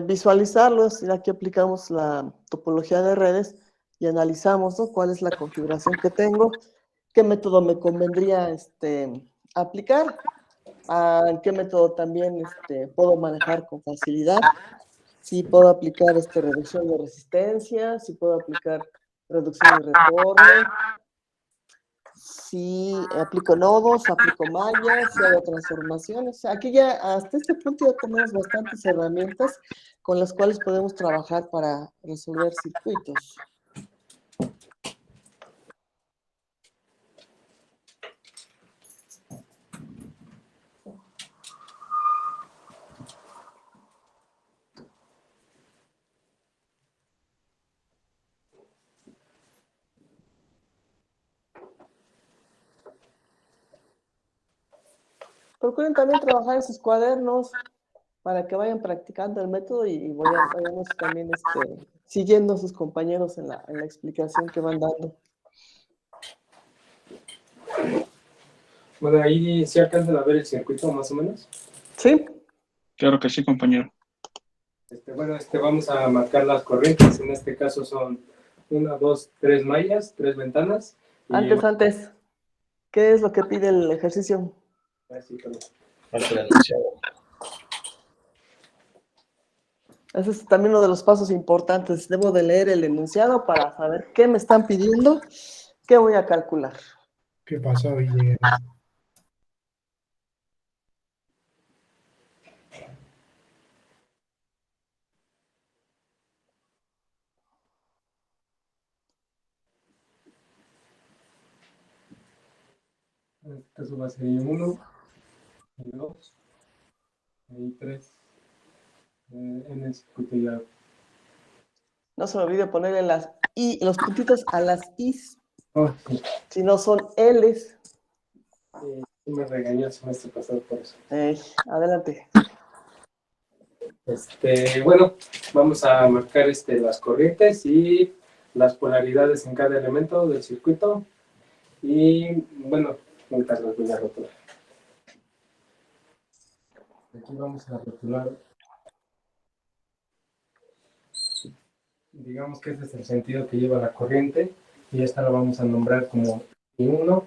Speaker 2: visualizarlo. Aquí aplicamos la topología de redes y analizamos, ¿no?, cuál es la configuración que tengo, qué método me convendría aplicar, qué método también puedo manejar con facilidad, si puedo aplicar reducción de resistencia, si puedo aplicar reducción de retorno, si aplico nodos, aplico mallas, si hago transformaciones. Aquí ya, hasta este punto ya tenemos bastantes herramientas con las cuales podemos trabajar para resolver circuitos. Procuren también trabajar en sus cuadernos para que vayan practicando el método y vayamos también siguiendo a sus compañeros en la explicación que van dando.
Speaker 5: Bueno, ahí sí alcanzan a ver el circuito más o menos.
Speaker 2: ¿Sí?
Speaker 3: Claro que sí, compañero.
Speaker 5: Vamos a marcar las corrientes. En este caso son 1, 2, 3 mallas, 3 ventanas. Y
Speaker 2: Antes, ¿qué es lo que pide el ejercicio?
Speaker 8: Falta el enunciado.
Speaker 2: Ese es también uno de los pasos importantes. Debo de leer el enunciado para saber qué me están pidiendo, qué voy a calcular.
Speaker 7: ¿Qué pasó, Villegas?
Speaker 5: En este caso va a ser 1, 2 y 3. En el circuito ya.
Speaker 2: No se me olvide ponerle los puntitos a las I's,
Speaker 5: Oh, sí.
Speaker 2: si no son L's.
Speaker 5: Sí me regañó el semestre pasado por eso.
Speaker 2: Adelante.
Speaker 5: Bueno, vamos a marcar las corrientes y las polaridades en cada elemento del circuito. Y bueno, mientras las voy a rotular. Aquí vamos a rotular. Digamos que este es el sentido que lleva la corriente y esta la vamos a nombrar como I1.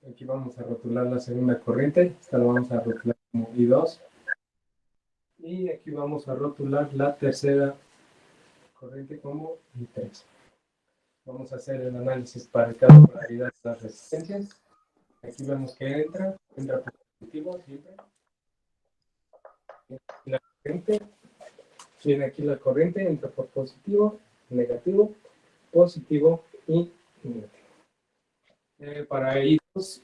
Speaker 5: Aquí vamos a rotular la segunda corriente, esta la vamos a rotular como I2. Y aquí vamos a rotular la tercera corriente como I3. Vamos a hacer el análisis para cada polaridad de las resistencias. Aquí vemos que entra por positivo siempre. La corriente, viene aquí la corriente, entra por positivo, negativo, positivo y negativo. Para I2,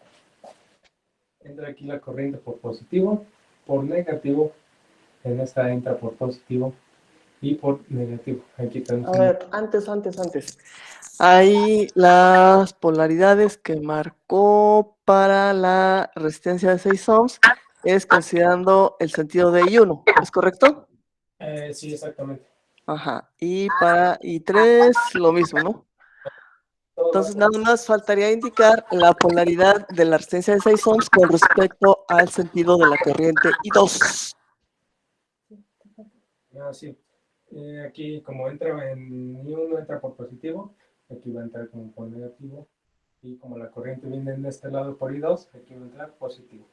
Speaker 5: entra aquí la corriente por positivo, por negativo, en esta entra por positivo y por negativo. Aquí tenemos
Speaker 2: A ver, antes. Ahí las polaridades que marcó para la resistencia de 6 ohms es considerando el sentido de I1, ¿es correcto?
Speaker 5: Sí, exactamente.
Speaker 2: Ajá. Y para I3 lo mismo, ¿no? Entonces nada más faltaría indicar la polaridad de la resistencia de 6 ohms con respecto al sentido de la corriente I2.
Speaker 5: Sí. Aquí como entra en I1, entra por positivo, aquí va a entrar como por negativo, y como la corriente viene en este lado por I2, aquí va a entrar positivo.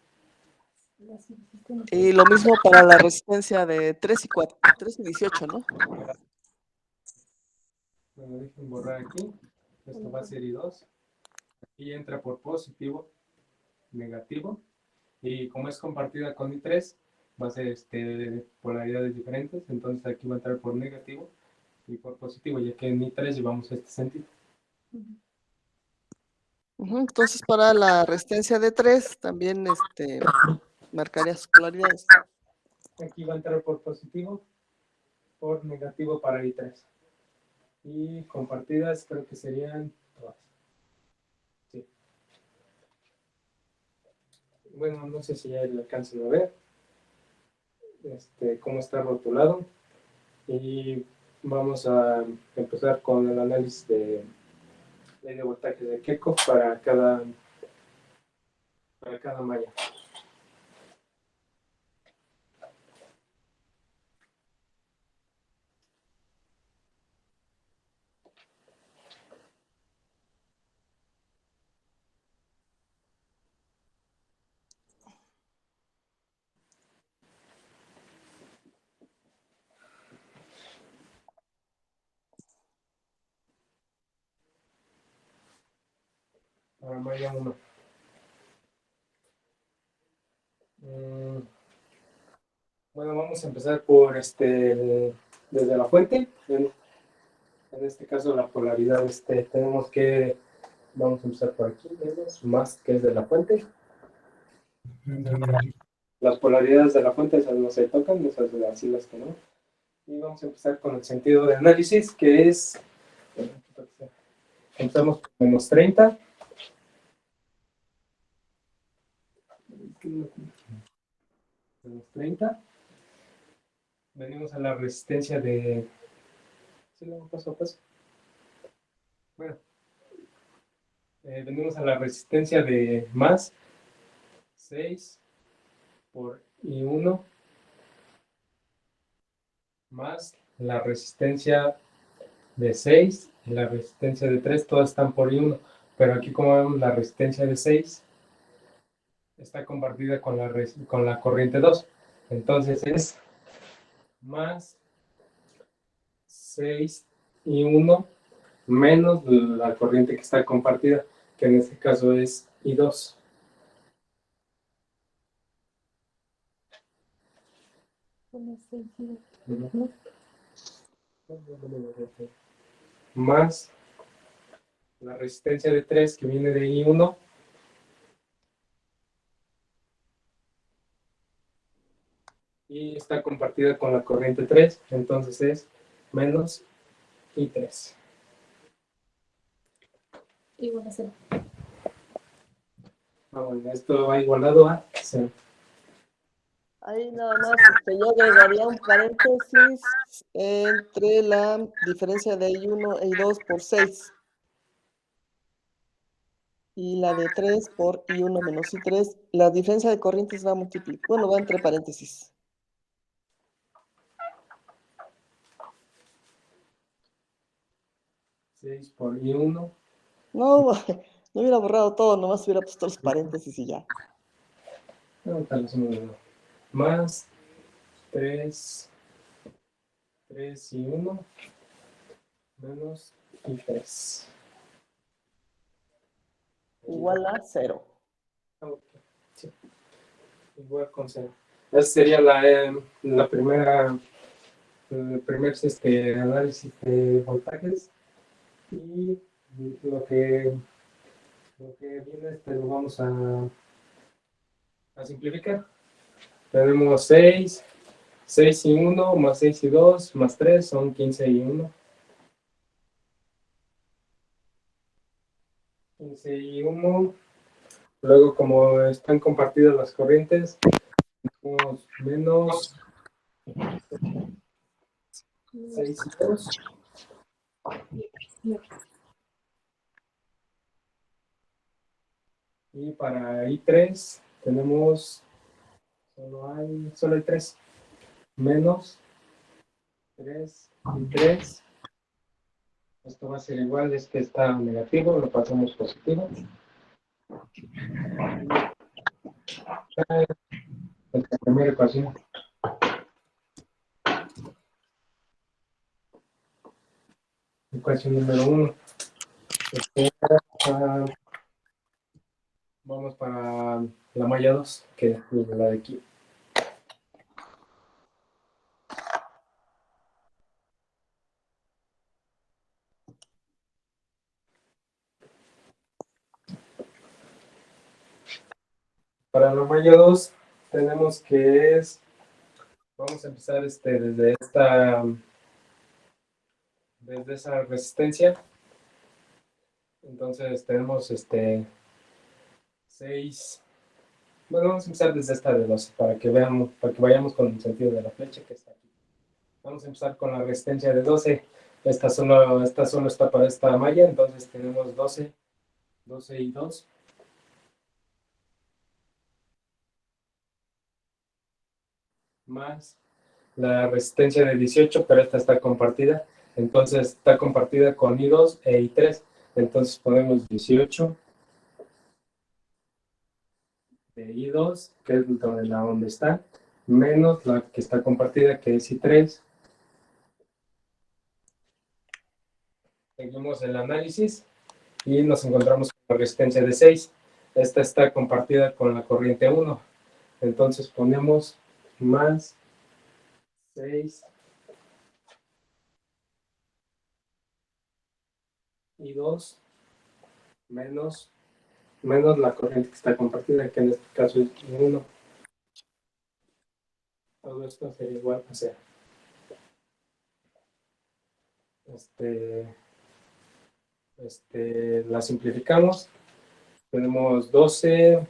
Speaker 2: Y lo mismo para la resistencia de 3 y 18, ¿no?
Speaker 5: Bueno, dejen borrar aquí, esto va a ser I2, aquí entra por positivo, negativo, y como es compartida con I3, va a ser polaridades diferentes, entonces aquí va a entrar por negativo y por positivo, ya que en I3 llevamos este sentido.
Speaker 2: Entonces para la resistencia de 3 también marcaría sus polaridades.
Speaker 5: Aquí va a entrar por positivo, por negativo para I3. Y compartidas creo que serían todas. Sí. Bueno, no sé si ya le alcancen a ver cómo está rotulado. Y vamos a empezar con el análisis de ley de voltaje de Kirchhoff para cada malla. Para malla 1. Bueno, vamos a empezar por desde la fuente. En este caso la polaridad tenemos que, vamos a empezar por aquí, menos, más que es de la fuente. Las polaridades de la fuente esas no se tocan, esas así las que no. Y vamos a empezar con el sentido de análisis, que es, empezamos con menos 30. Menos 30. Venimos a la resistencia de... ¿Sí lo hago paso a paso? Bueno. Venimos a la resistencia de más 6 por I1 más la resistencia de 6 y la resistencia de 3, todas están por I1, pero aquí como vemos la resistencia de 6 está compartida con la corriente 2, entonces es más 6 I1 menos la corriente que está compartida, que en este caso es I2. Más la resistencia de 3 que viene de I1 y está compartida con la corriente 3, entonces es menos I3.
Speaker 1: Igual a 0.
Speaker 5: Bueno, esto va igualado a 0.
Speaker 2: Ahí nada más yo agregaría un paréntesis entre la diferencia de I1 e I2 por 6 y la de 3 por I1 menos I3. La diferencia de corrientes va a multiplicar, bueno, va entre paréntesis.
Speaker 5: ¿6 por I1?
Speaker 2: No, no hubiera borrado todo, nomás hubiera puesto los paréntesis y ya.
Speaker 5: No, tal vez no. Más 3 y 1 menos I3.
Speaker 2: Igual a 0.
Speaker 5: Okay. Sí. Igual con 0. Esa sería la primera, el primer análisis de voltajes. Y lo que viene lo vamos a simplificar. Tenemos 6
Speaker 10: 6 y 1 más 6 y 2 más 3 son 15 y 1. 15 y 1. Luego, como están compartidas las corrientes, tenemos menos 6 y 2. Y para I3 tenemos, solo hay 3. Menos 3 y 3. Esto va a ser igual, este está negativo, lo pasamos positivo. Esta primera ecuación. Ecuación número 1. Vamos para la malla 2, que es la de aquí. Para la malla 2 tenemos que vamos a empezar desde esa resistencia. Entonces tenemos 6. Bueno, vamos a empezar desde esta de 12 para que vayamos con el sentido de la flecha que está aquí. Vamos a empezar con la resistencia de 12. Esta solo está para esta malla, entonces tenemos 12 y 2. Más la resistencia de 18, pero esta está compartida. Entonces está compartida con I2 e I3. Entonces ponemos 18 de I2, que es donde está, menos la que está compartida, que es I3. Seguimos el análisis y nos encontramos con la resistencia de 6. Esta está compartida con la corriente 1. Entonces ponemos más 6 y 2 menos la corriente que está compartida, que en este caso es 1. Todo esto sería igual a 0. La simplificamos. Tenemos 12,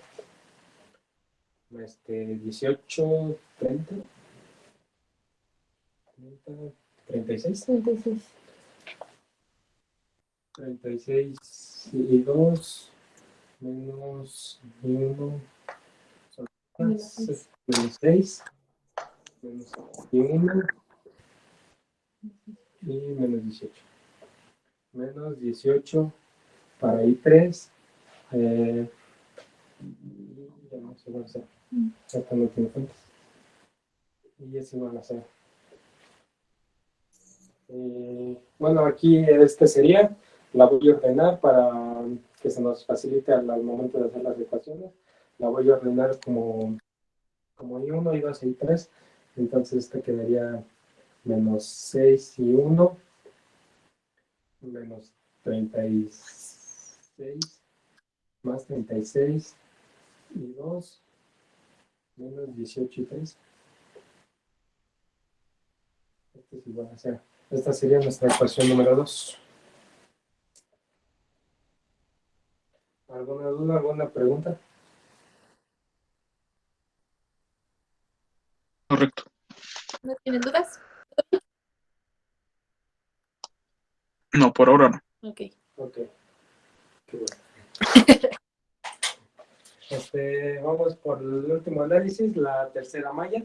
Speaker 10: 18, 30, 36. 36 y 2 menos 1 son menos 6, menos 1 y menos 18. Menos 18 para I3. Ya no se va a hacer. Acá no tiene fuentes. Y es igual a 0. Bueno, aquí sería. La voy a ordenar para que se nos facilite al momento de hacer las ecuaciones. La voy a ordenar como I1, I2 y I3. Entonces esta quedaría menos 6 y 1, menos 36, más 36 y 2, menos 18 y 3. Este es igual a 0. Esta sería nuestra ecuación número 2. ¿Alguna duda, alguna pregunta?
Speaker 3: Correcto.
Speaker 1: ¿No tienen dudas?
Speaker 3: No, por ahora no.
Speaker 1: Ok.
Speaker 10: Qué bueno. Vamos por el último análisis, la tercera malla.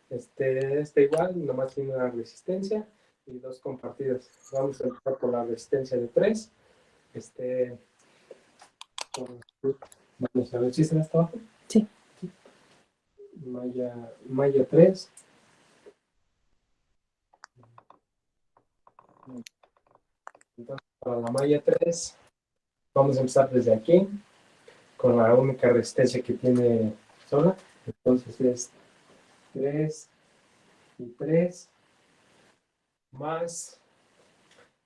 Speaker 10: Igual, nomás tiene una resistencia y 2 compartidas. Vamos a empezar por la resistencia de 3. Vamos a ver si se está abajo.
Speaker 1: Sí.
Speaker 10: Malla 3. Entonces, para la malla 3, vamos a empezar desde aquí, con la única resistencia que tiene sola. Entonces es 3 y 3, más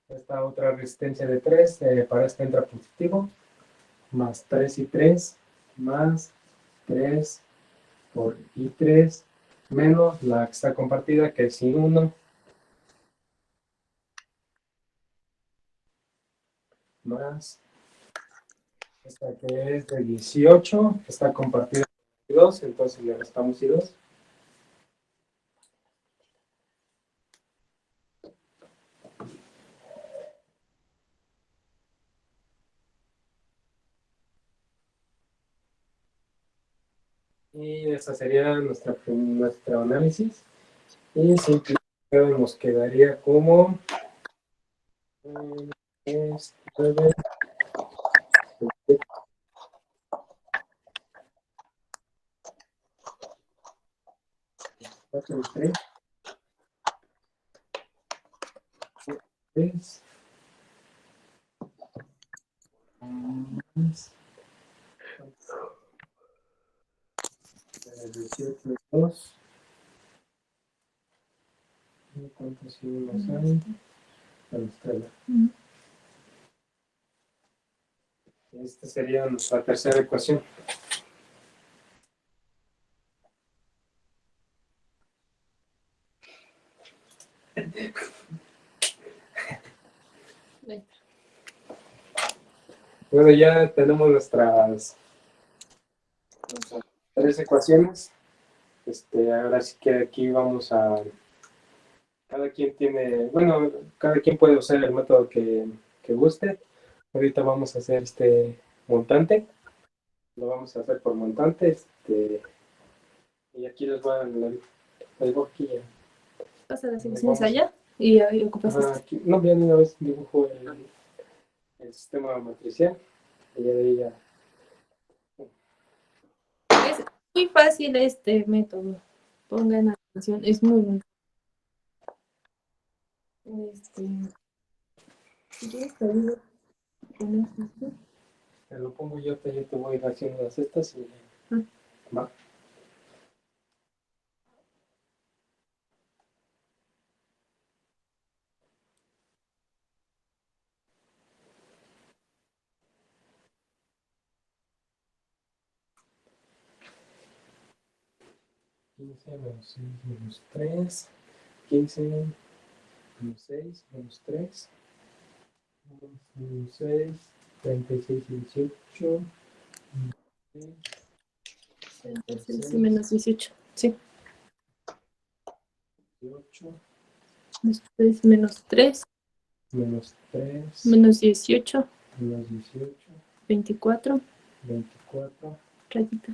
Speaker 10: esta otra resistencia de 3, para esta entra positivo, más 3 y 3, más 3 por I3, menos la que está compartida, que es sin 1, más esta que es de 18, que está compartida con 2, entonces le restamos I2. Y esa sería nuestro análisis. Y simplificado nos quedaría como 3, 9, 4, 3, 3, 18, 2. ¿Cuántos símbolos hay? Esta sería nuestra tercera ecuación. Bueno, ya tenemos nuestras 3 ecuaciones. Ahora sí que aquí vamos a... Cada quien tiene... Bueno, cada quien puede usar el método que guste. Ahorita vamos a hacer este montante. Lo vamos a hacer por montante. Y aquí les voy a... Les voy aquí ya.
Speaker 1: Pasa las ecuaciones allá y ahí ocupas
Speaker 10: Aquí, no, bien, una vez dibujo el sistema matricial. Y ya de ahí ya...
Speaker 1: Es muy fácil este método. Pongan atención, es muy bueno.
Speaker 10: Te lo pongo yo te voy haciendo las estas y va. Menos 6 menos 3, 15 menos 6 menos 3, menos 6, 36 y 18,
Speaker 1: 36 y menos 18, sí.
Speaker 10: 18,
Speaker 1: Después menos 3,
Speaker 10: menos 3,
Speaker 1: menos 18,
Speaker 10: menos 18,
Speaker 1: 24,
Speaker 10: 24,
Speaker 1: rayita.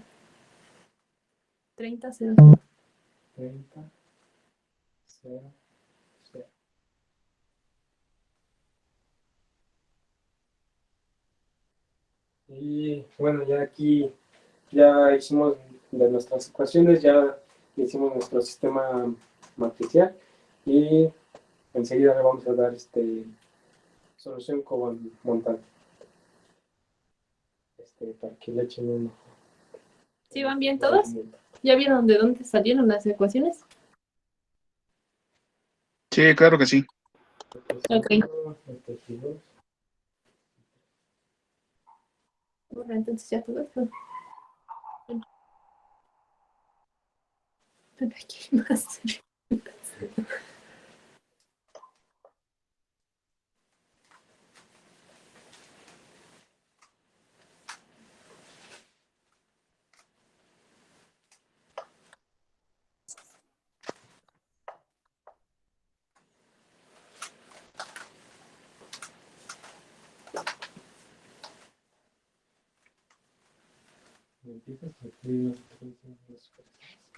Speaker 1: 30, 0.
Speaker 10: 30, 0, 0. Y bueno, ya aquí ya hicimos de nuestras ecuaciones, ya hicimos nuestro sistema matricial y enseguida le vamos a dar solución con montante. Para que le echen un ojo.
Speaker 1: ¿Sí van bien todos? ¿Ya vieron de dónde salieron las ecuaciones?
Speaker 3: Sí, claro que sí.
Speaker 1: Ok. Bueno, entonces ya todo esto. Pero aquí hay más.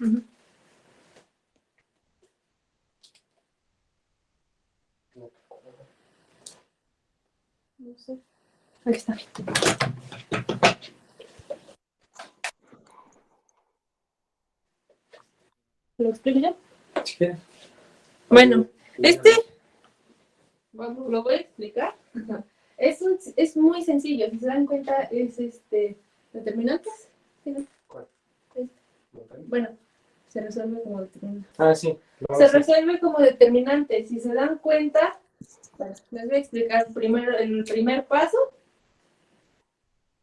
Speaker 1: Uh-huh. No sé. Aquí está. ¿Lo explico ya?
Speaker 10: Sí.
Speaker 1: Bueno, vamos, lo voy a explicar. Es muy sencillo. Si se dan cuenta, es determinantes. ¿Sí?
Speaker 10: ¿Cuál?
Speaker 1: Bueno, se resuelve como determinante.
Speaker 10: Ah, sí.
Speaker 1: Se resuelve como determinante. Si se dan cuenta, bueno, les voy a explicar primero el primer paso.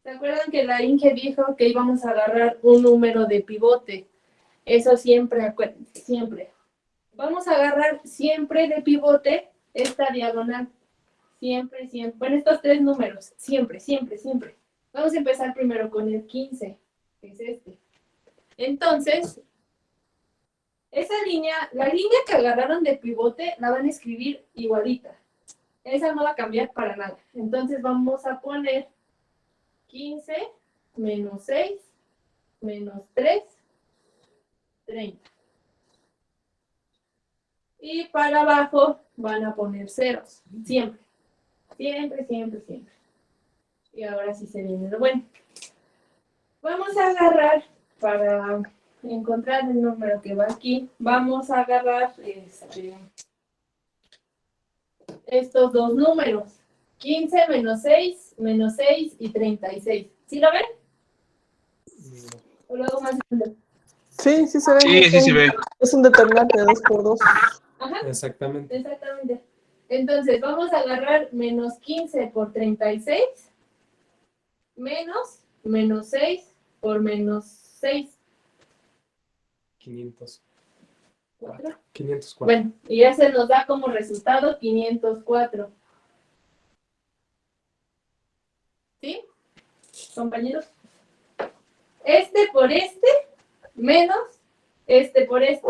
Speaker 1: ¿Se acuerdan que la Inge dijo que íbamos a agarrar un número de pivote? Eso siempre, acuérdense, siempre. Vamos a agarrar siempre de pivote esta diagonal. Siempre, siempre. Bueno, estos tres números. Siempre, siempre, siempre. Vamos a empezar primero con el 15, que es este. Entonces, esa línea, la línea que agarraron de pivote, la van a escribir igualita. Esa no va a cambiar para nada. Entonces vamos a poner 15 menos 6 menos 3, 30. Y para abajo van a poner ceros. Siempre. Siempre, siempre, siempre. Y ahora sí se viene lo bueno. Vamos a agarrar, para encontrar el número que va aquí, vamos a agarrar estos dos números. 15 menos 6 y 36. ¿Sí lo ven? ¿O luego más grande?
Speaker 2: Sí, sí se ve.
Speaker 3: Sí, sí se ve.
Speaker 2: Es un determinante de 2 por 2.
Speaker 1: Ajá.
Speaker 5: Exactamente.
Speaker 1: Exactamente. Entonces, vamos a agarrar menos 15 por 36, menos 6 por menos 6.
Speaker 5: 504. 504.
Speaker 1: Bueno, y ya se nos da como resultado 504. ¿Sí? Compañeros. Este por este, menos este por este.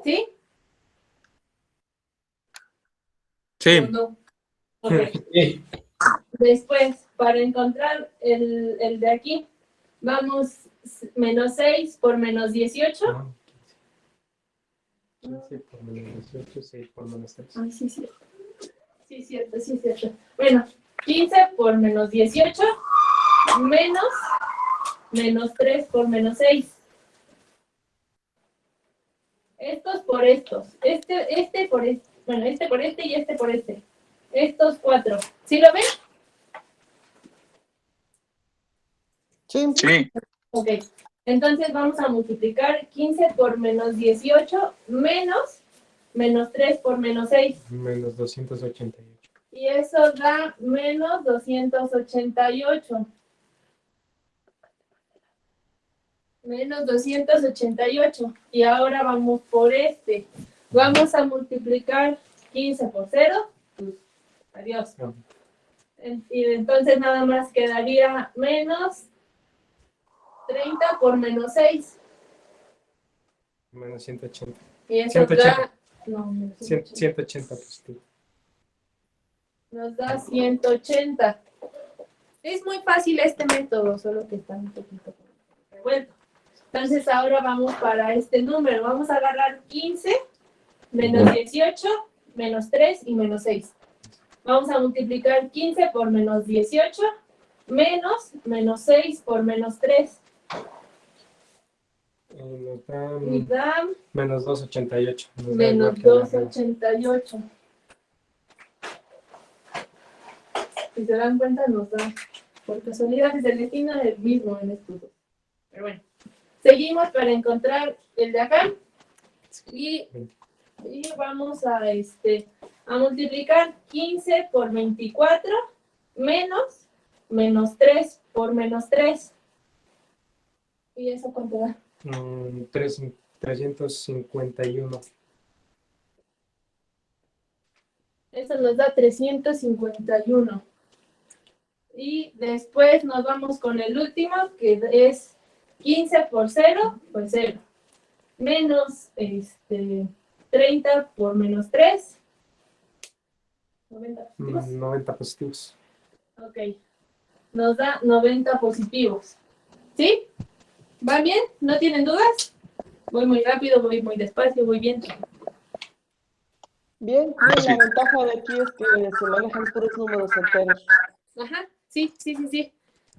Speaker 1: ¿Sí?
Speaker 9: Sí.
Speaker 1: ¿O no? Ok.
Speaker 5: Sí.
Speaker 1: Después, para encontrar el de aquí, vamos menos 6 por menos 18.
Speaker 5: No, 15 por menos 18, 6 por menos 3.
Speaker 1: Ay, sí, cierto. Sí, cierto, sí, cierto. Bueno, 15 por menos 18, menos 3 por menos 6. Estos por estos. Este por este. Bueno, este por este y este por este. Estos 4. ¿Sí lo ven?
Speaker 2: Sí.
Speaker 3: Sí.
Speaker 1: Ok. Entonces vamos a multiplicar 15 por menos 18 menos 3 por menos 6.
Speaker 5: Menos 288.
Speaker 1: Y eso da menos 288. Menos 288. Y ahora vamos por este. Vamos a multiplicar 15 por 0. Pues, adiós.
Speaker 5: No.
Speaker 1: Y entonces nada más quedaría menos 30 por menos 6.
Speaker 5: Menos 180.
Speaker 1: Y eso
Speaker 5: 180.
Speaker 1: da... No, menos
Speaker 5: 180 positivo.
Speaker 1: Nos da 180. Es muy fácil este método, solo que está un poquito revuelto. Entonces ahora vamos para este número. Vamos a agarrar 15 menos 18 menos 3 y menos 6. Vamos a multiplicar 15 por menos 18 menos 6 por menos 3.
Speaker 5: Nos da
Speaker 1: Y da
Speaker 5: menos 288. Nos da
Speaker 1: menos
Speaker 5: igual que la
Speaker 1: 288. Si se dan cuenta, nos da, por casualidad, es el destino del mismo en estos dos. Pero bueno, seguimos para encontrar el de acá. Y vamos a multiplicar 15 por 24 menos 3 por menos 3. ¿Y eso cuánto da?
Speaker 5: 351.
Speaker 1: Eso nos da 351. Y después nos vamos con el último, que es 15 por 0, pues 0. Menos 30 por menos 3. 90 positivos.
Speaker 5: 90 positivos.
Speaker 1: Ok. Nos da 90 positivos. ¿Sí? ¿Van bien? ¿No tienen dudas? Voy muy rápido, voy muy despacio, voy bien.
Speaker 2: Bien,
Speaker 3: Sí.
Speaker 2: la ventaja de aquí es que se manejan puros números enteros.
Speaker 1: Ajá, sí.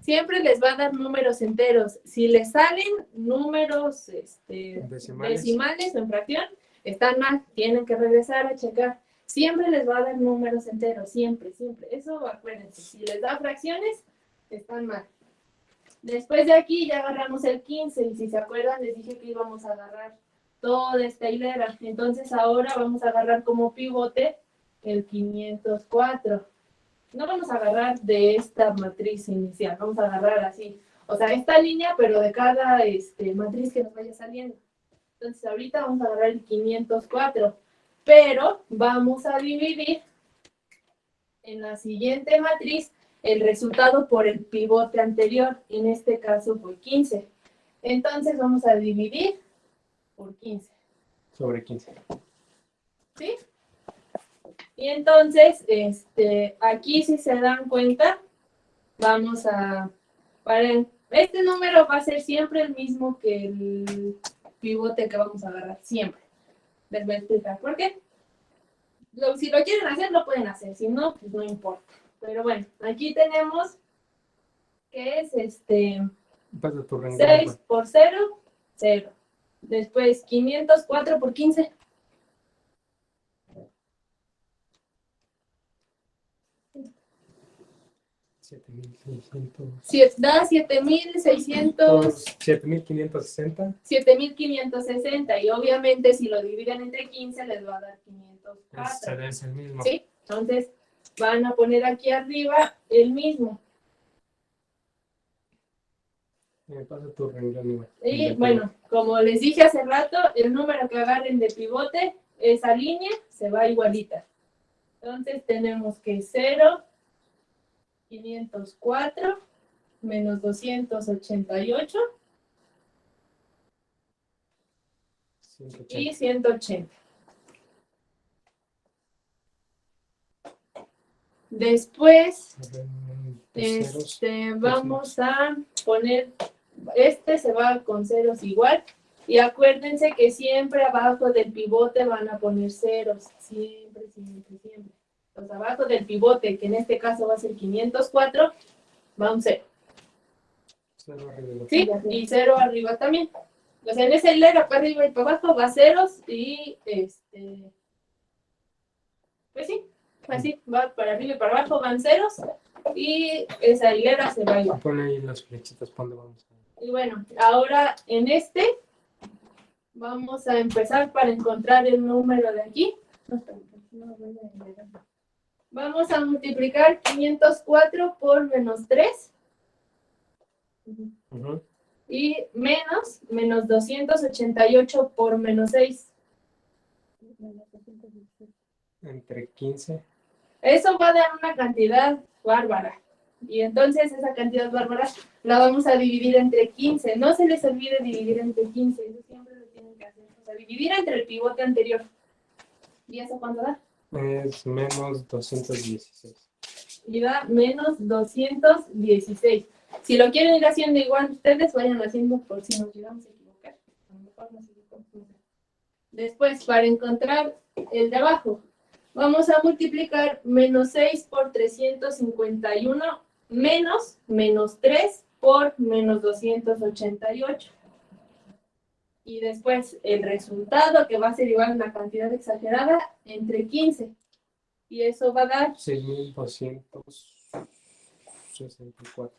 Speaker 1: Siempre les va a dar números enteros. Si les salen números decimales o en fracción, están mal. Tienen que regresar a checar. Siempre les va a dar números enteros, siempre. Eso acuérdense. Si les da fracciones, están mal. Después de aquí ya agarramos el 15 y si se acuerdan les dije que íbamos a agarrar toda esta hilera. Entonces ahora vamos a agarrar como pivote el 504. No vamos a agarrar de esta matriz inicial, vamos a agarrar así. O sea, esta línea, pero de cada matriz que nos vaya saliendo. Entonces, ahorita vamos a agarrar el 504, pero vamos a dividir en la siguiente matriz el resultado por el pivote anterior. En este caso fue 15. Entonces, vamos a dividir por 15.
Speaker 10: Sobre 15.
Speaker 1: ¿Sí? Y entonces, aquí si se dan cuenta, vamos a... Este número va a ser siempre el mismo que el pivote que vamos a agarrar, siempre. Les voy a explicar por qué. Si lo quieren hacer, lo pueden hacer. Si no, pues no importa. Pero bueno, aquí tenemos que es
Speaker 10: Pasa tu renglón,
Speaker 1: 6
Speaker 10: güey.
Speaker 1: por 0, 0. Después 504 por 15. Da 7,600.
Speaker 10: 7,560.
Speaker 1: 7,560. Y obviamente, si lo dividen entre 15, les va a dar 504.
Speaker 10: Es el mismo.
Speaker 1: ¿Sí? Entonces, van a poner aquí arriba el mismo.
Speaker 10: Me pasa tu renglón, güey.
Speaker 1: Y bueno, como les dije hace rato, el número que agarren de pivote, esa línea se va igualita. Entonces tenemos que 0, 504, menos 288 y 180. Después, vamos a poner, se va con ceros igual. Y acuérdense que siempre abajo del pivote van a poner ceros. Siempre, siempre, siempre. Entonces, abajo del pivote, que en este caso va a ser 504, va un 0. Sí, y 0 arriba también. O sea, en esa hilera para arriba y para abajo va ceros y pues sí, así va para arriba y para abajo van ceros y esa hilera se va igual.
Speaker 10: Pon ahí las flechitas, ¿para dónde vamos?
Speaker 1: Y bueno, ahora en vamos a empezar para encontrar el número de aquí. Vamos a multiplicar 504 por menos 3. Y menos 288 por menos 6.
Speaker 10: Entre 15.
Speaker 1: Eso va a dar una cantidad bárbara. Y entonces esa cantidad bárbara la vamos a dividir entre 15. No se les olvide dividir entre 15. Eso siempre lo tienen que hacer. O sea, dividir entre el pivote anterior. ¿Y eso cuánto da?
Speaker 10: Es menos 216.
Speaker 1: Y da menos 216. Si lo quieren ir haciendo igual, ustedes vayan haciendo por si nos llegamos a equivocar. A lo mejor nos equivocamos. Después, para encontrar el de abajo, vamos a multiplicar menos 6 por 351 menos 3 por menos 288. Y después el resultado, que va a ser igual a una cantidad exagerada, entre 15. Y eso va a dar
Speaker 10: 6,264.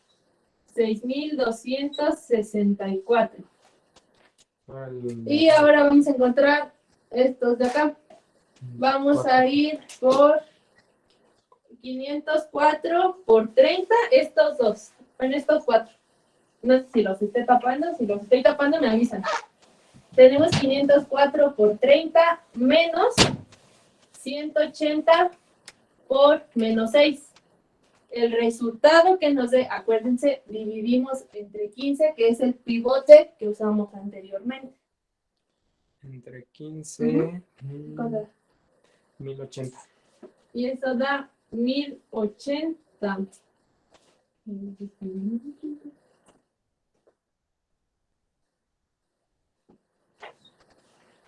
Speaker 1: 6,264. Y ahora vamos a encontrar estos de acá. Vamos a ir por 504 por 30, estos dos. Bueno, estos 4. No sé si los estoy tapando. Si los estoy tapando, me avisan. Tenemos 504 por 30 menos 180 por menos 6. El resultado que nos dé, acuérdense, dividimos entre 15, que es el pivote que usamos anteriormente.
Speaker 10: Entre 15, 1080.
Speaker 1: Y eso da 1080.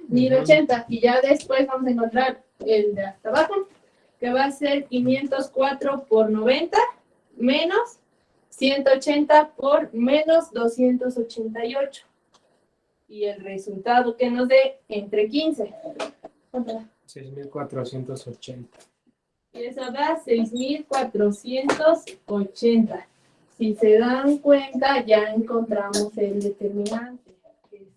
Speaker 1: 1080. Y ya después vamos a encontrar el de hasta abajo, que va a ser 504 por 90 menos 180 por menos 288. Y el resultado que nos dé entre 15.
Speaker 10: 6,480.
Speaker 1: Y eso da 6,480. Si se dan cuenta, ya encontramos el determinante, que es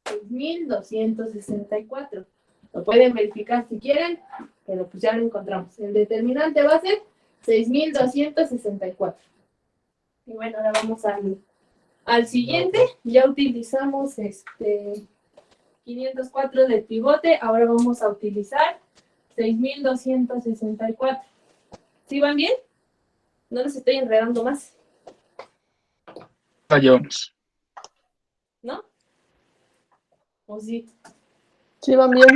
Speaker 1: 6,264. Lo pueden verificar si quieren, pero pues ya lo encontramos. El determinante va a ser 6,264. Y bueno, ahora vamos Al siguiente ya utilizamos 504 de pivote, ahora vamos a utilizar 6264. ¿Sí van bien? No los estoy enredando más,
Speaker 3: La llevamos.
Speaker 1: ¿no? ¿O sí?
Speaker 2: Sí, van bien.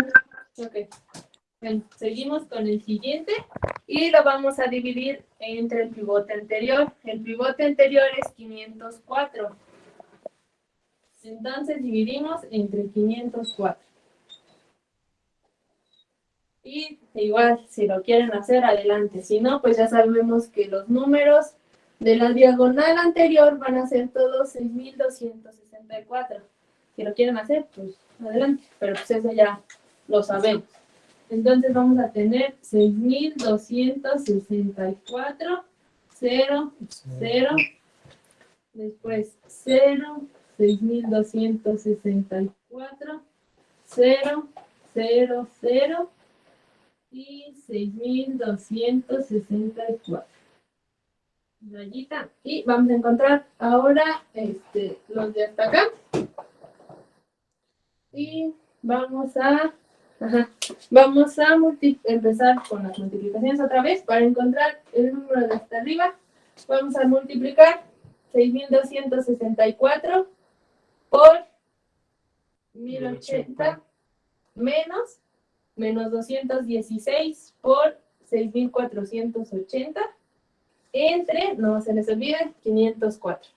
Speaker 1: Ok. Bueno, seguimos con el siguiente y lo vamos a dividir entre el pivote anterior. El pivote anterior es 504. Entonces dividimos entre 504. Y igual, si lo quieren hacer, adelante. Si no, pues ya sabemos que los números de la diagonal anterior van a ser todos 6264. Si lo quieren hacer, pues adelante. Pero pues eso ya lo sabemos. Entonces vamos a tener 6264, 0, 0, después 0, 6264, 0, 0, 0 y 6264. Rayita. Y vamos a encontrar ahora los de hasta acá. Y vamos a empezar con las multiplicaciones otra vez. Para encontrar el número de hasta arriba, vamos a multiplicar 6264 por 1080 menos 216 por 6480 entre, no se les olvide, 504.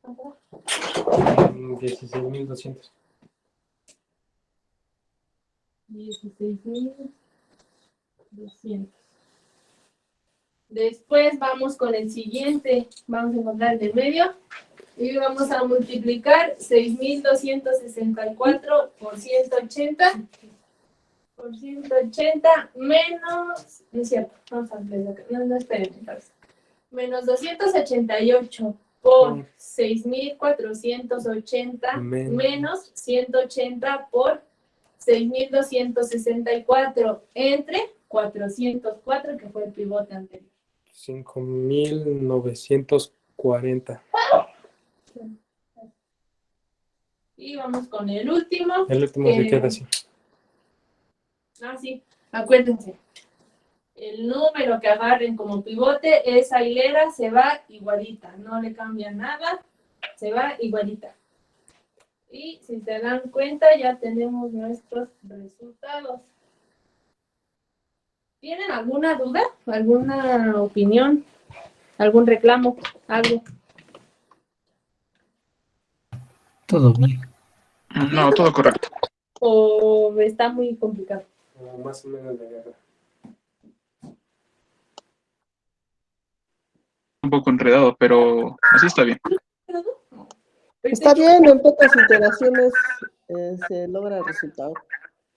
Speaker 10: 16.200.
Speaker 1: 16.200. Después vamos con el siguiente. Vamos a encontrar el de medio. Y vamos a multiplicar 6.264 por 180. Por 180 menos... No es cierto. Vamos a ver acá. No, esperen. Menos 288 por 6.480 menos 180 por 6.264 entre 404, que fue el pivote anterior.
Speaker 10: 5.940.
Speaker 1: Y vamos con el último.
Speaker 10: El último se queda así.
Speaker 1: Ah, sí, acuérdense. El número que agarren como pivote, esa hilera se va igualita. No le cambia nada, se va igualita. Y si se dan cuenta, ya tenemos nuestros resultados. ¿Tienen alguna duda? ¿Alguna opinión? ¿Algún reclamo? ¿Algo?
Speaker 9: Todo bien.
Speaker 3: No, todo correcto.
Speaker 1: ¿O está muy complicado?
Speaker 10: Más o menos de guerra.
Speaker 3: Un poco enredado, pero así está bien.
Speaker 2: Está bien, en pocas iteraciones se logra el resultado.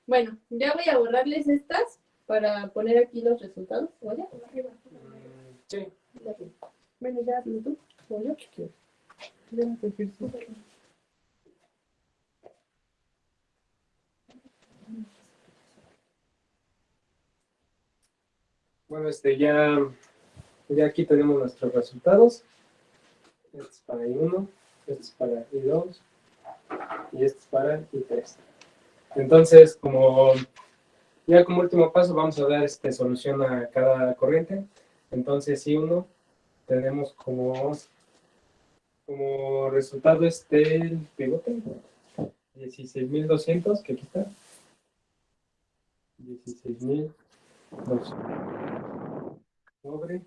Speaker 1: Bueno, ya voy a borrarles estas para poner aquí los resultados. ¿Oye?
Speaker 10: Sí.
Speaker 1: Bueno, ya hazlo tú. ¿O yo?
Speaker 10: Bueno, ya aquí tenemos nuestros resultados. Este es para I1, este es para I2 y este es para I3. Entonces, como último paso, vamos a dar solución a cada corriente. Entonces, I1 tenemos como resultado el pivote 16.200, que aquí está. 16.200 sobre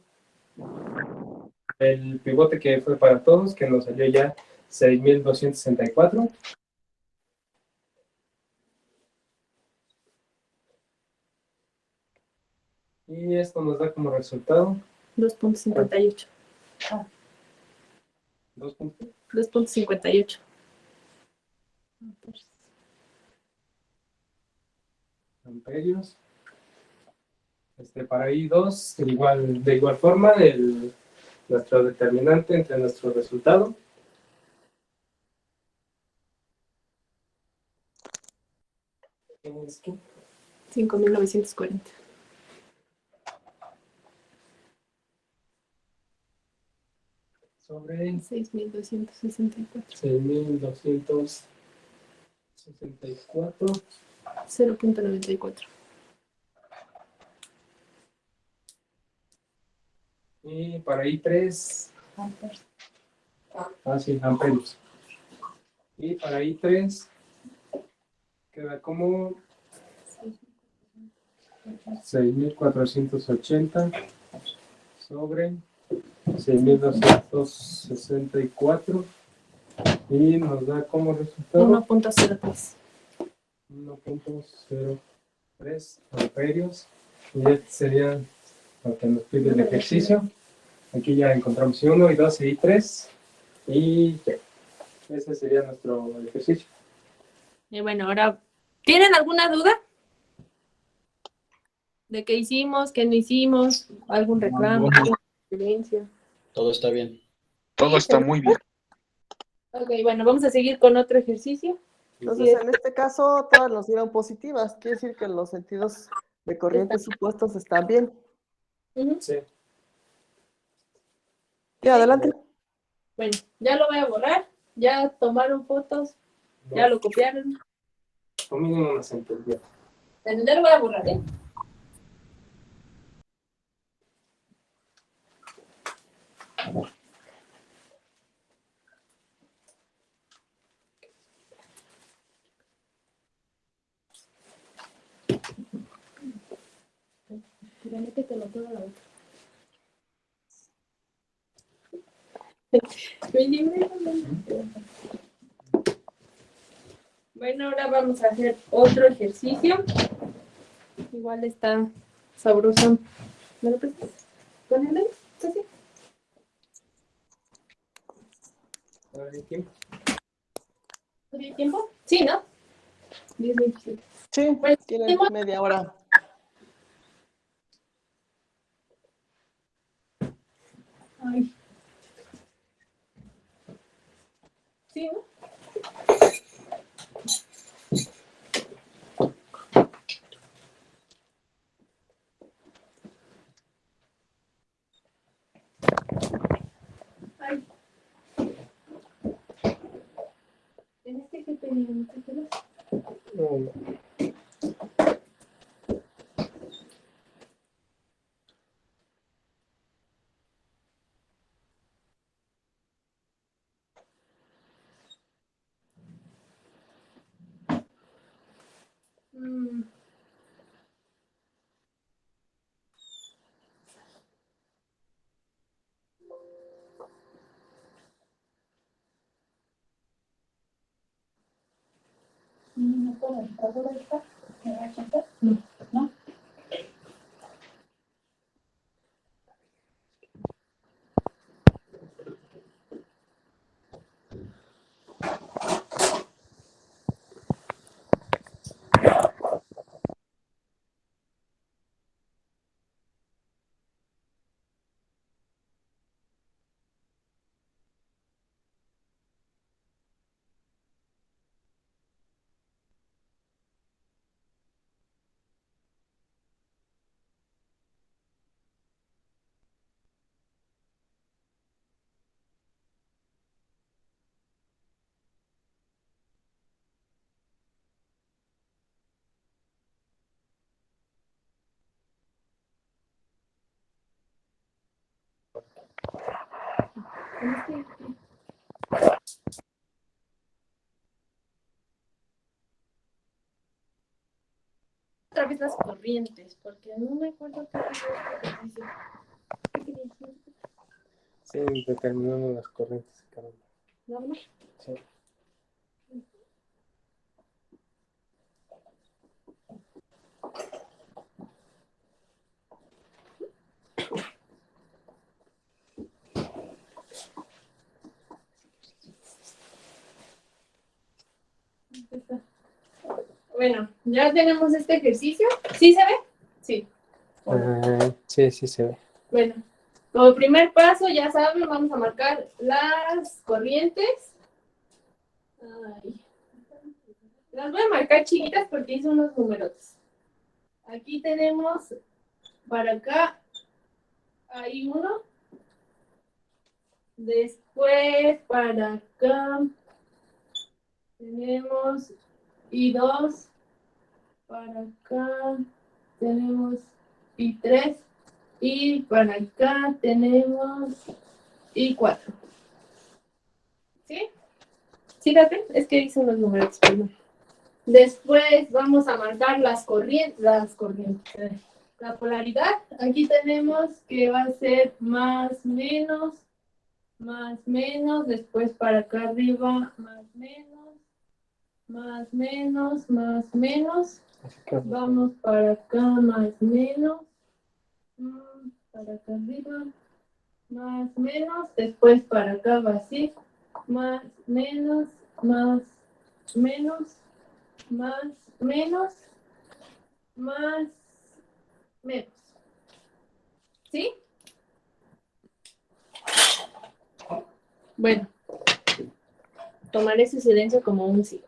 Speaker 10: el pivote que fue para todos, que nos salió ya 6.264. Y esto nos da como resultado
Speaker 1: 2.58. 2.58.
Speaker 10: amperios. Para I2, de igual forma, nuestro determinante entre nuestro resultado. Es que
Speaker 1: 5.940.
Speaker 10: sobre
Speaker 1: 6.264.
Speaker 10: 6.264.
Speaker 1: 0.94.
Speaker 10: Y para I3, sí, amperios. Y para I3 queda como 6.480 sobre 6.264 y nos da como resultado
Speaker 1: 1.03.
Speaker 10: 1.03 amperios. Y este sería lo que nos pide el ejercicio. Aquí ya encontramos I1, I2 y I3. Y ya. Ese sería nuestro ejercicio.
Speaker 1: Y bueno, ahora, ¿tienen alguna duda? ¿De qué hicimos, qué no hicimos? ¿Algún reclamo, alguna sugerencia?
Speaker 8: Todo está bien.
Speaker 3: Todo está muy bien.
Speaker 1: Ok, bueno, vamos a seguir con otro ejercicio.
Speaker 2: Entonces, en este caso, todas nos dieron positivas. Quiere decir que los sentidos de corriente supuestos están bien.
Speaker 10: Sí.
Speaker 2: Y adelante.
Speaker 1: Bueno, ya lo voy a borrar. Ya tomaron fotos. Ya lo copiaron.
Speaker 10: O mínimo una centelilla.
Speaker 1: Ya lo voy a borrar, ¿eh? Métetelo toda la boca. Bueno, ahora vamos a hacer otro ejercicio. Igual está sabroso. ¿Me lo prestas? Ponele, así.
Speaker 10: ¿Hay tiempo?
Speaker 1: ¿Hay tiempo? Sí, ¿no? 10:27.
Speaker 2: Sí,
Speaker 1: Bueno,
Speaker 2: tienen media hora.
Speaker 1: Ay. Sí, ¿no? Ay. En este que pedimos,
Speaker 10: No.
Speaker 1: ¿No puedo editar por esta? ¿Me va a quitar? No, ¿no? Otra vez las corrientes, porque no me acuerdo qué era este ejercicio. ¿Qué quería decir?
Speaker 10: Sí, determinamos las corrientes.
Speaker 1: ¿Nada más?
Speaker 10: Sí.
Speaker 1: Bueno, ya tenemos este ejercicio. ¿Sí se ve? Sí.
Speaker 10: Sí, sí se ve.
Speaker 1: Bueno, como primer paso, ya saben, vamos a marcar las corrientes. Ay. Las voy a marcar chiquitas porque hice unos números. Aquí tenemos, para acá, hay 1, Después, para acá, tenemos I2. Para acá tenemos I3. Y para acá tenemos I4. ¿Sí? ¿Sí, Date? Es que hice unos números, perdón. Después vamos a marcar las corrientes, la polaridad. Aquí tenemos que va a ser más, menos, después para acá arriba, más, menos. Vamos para acá, más, menos, para acá arriba, más, menos, después para acá va así, más, menos, ¿sí? Bueno, tomaré su silencio como un sí.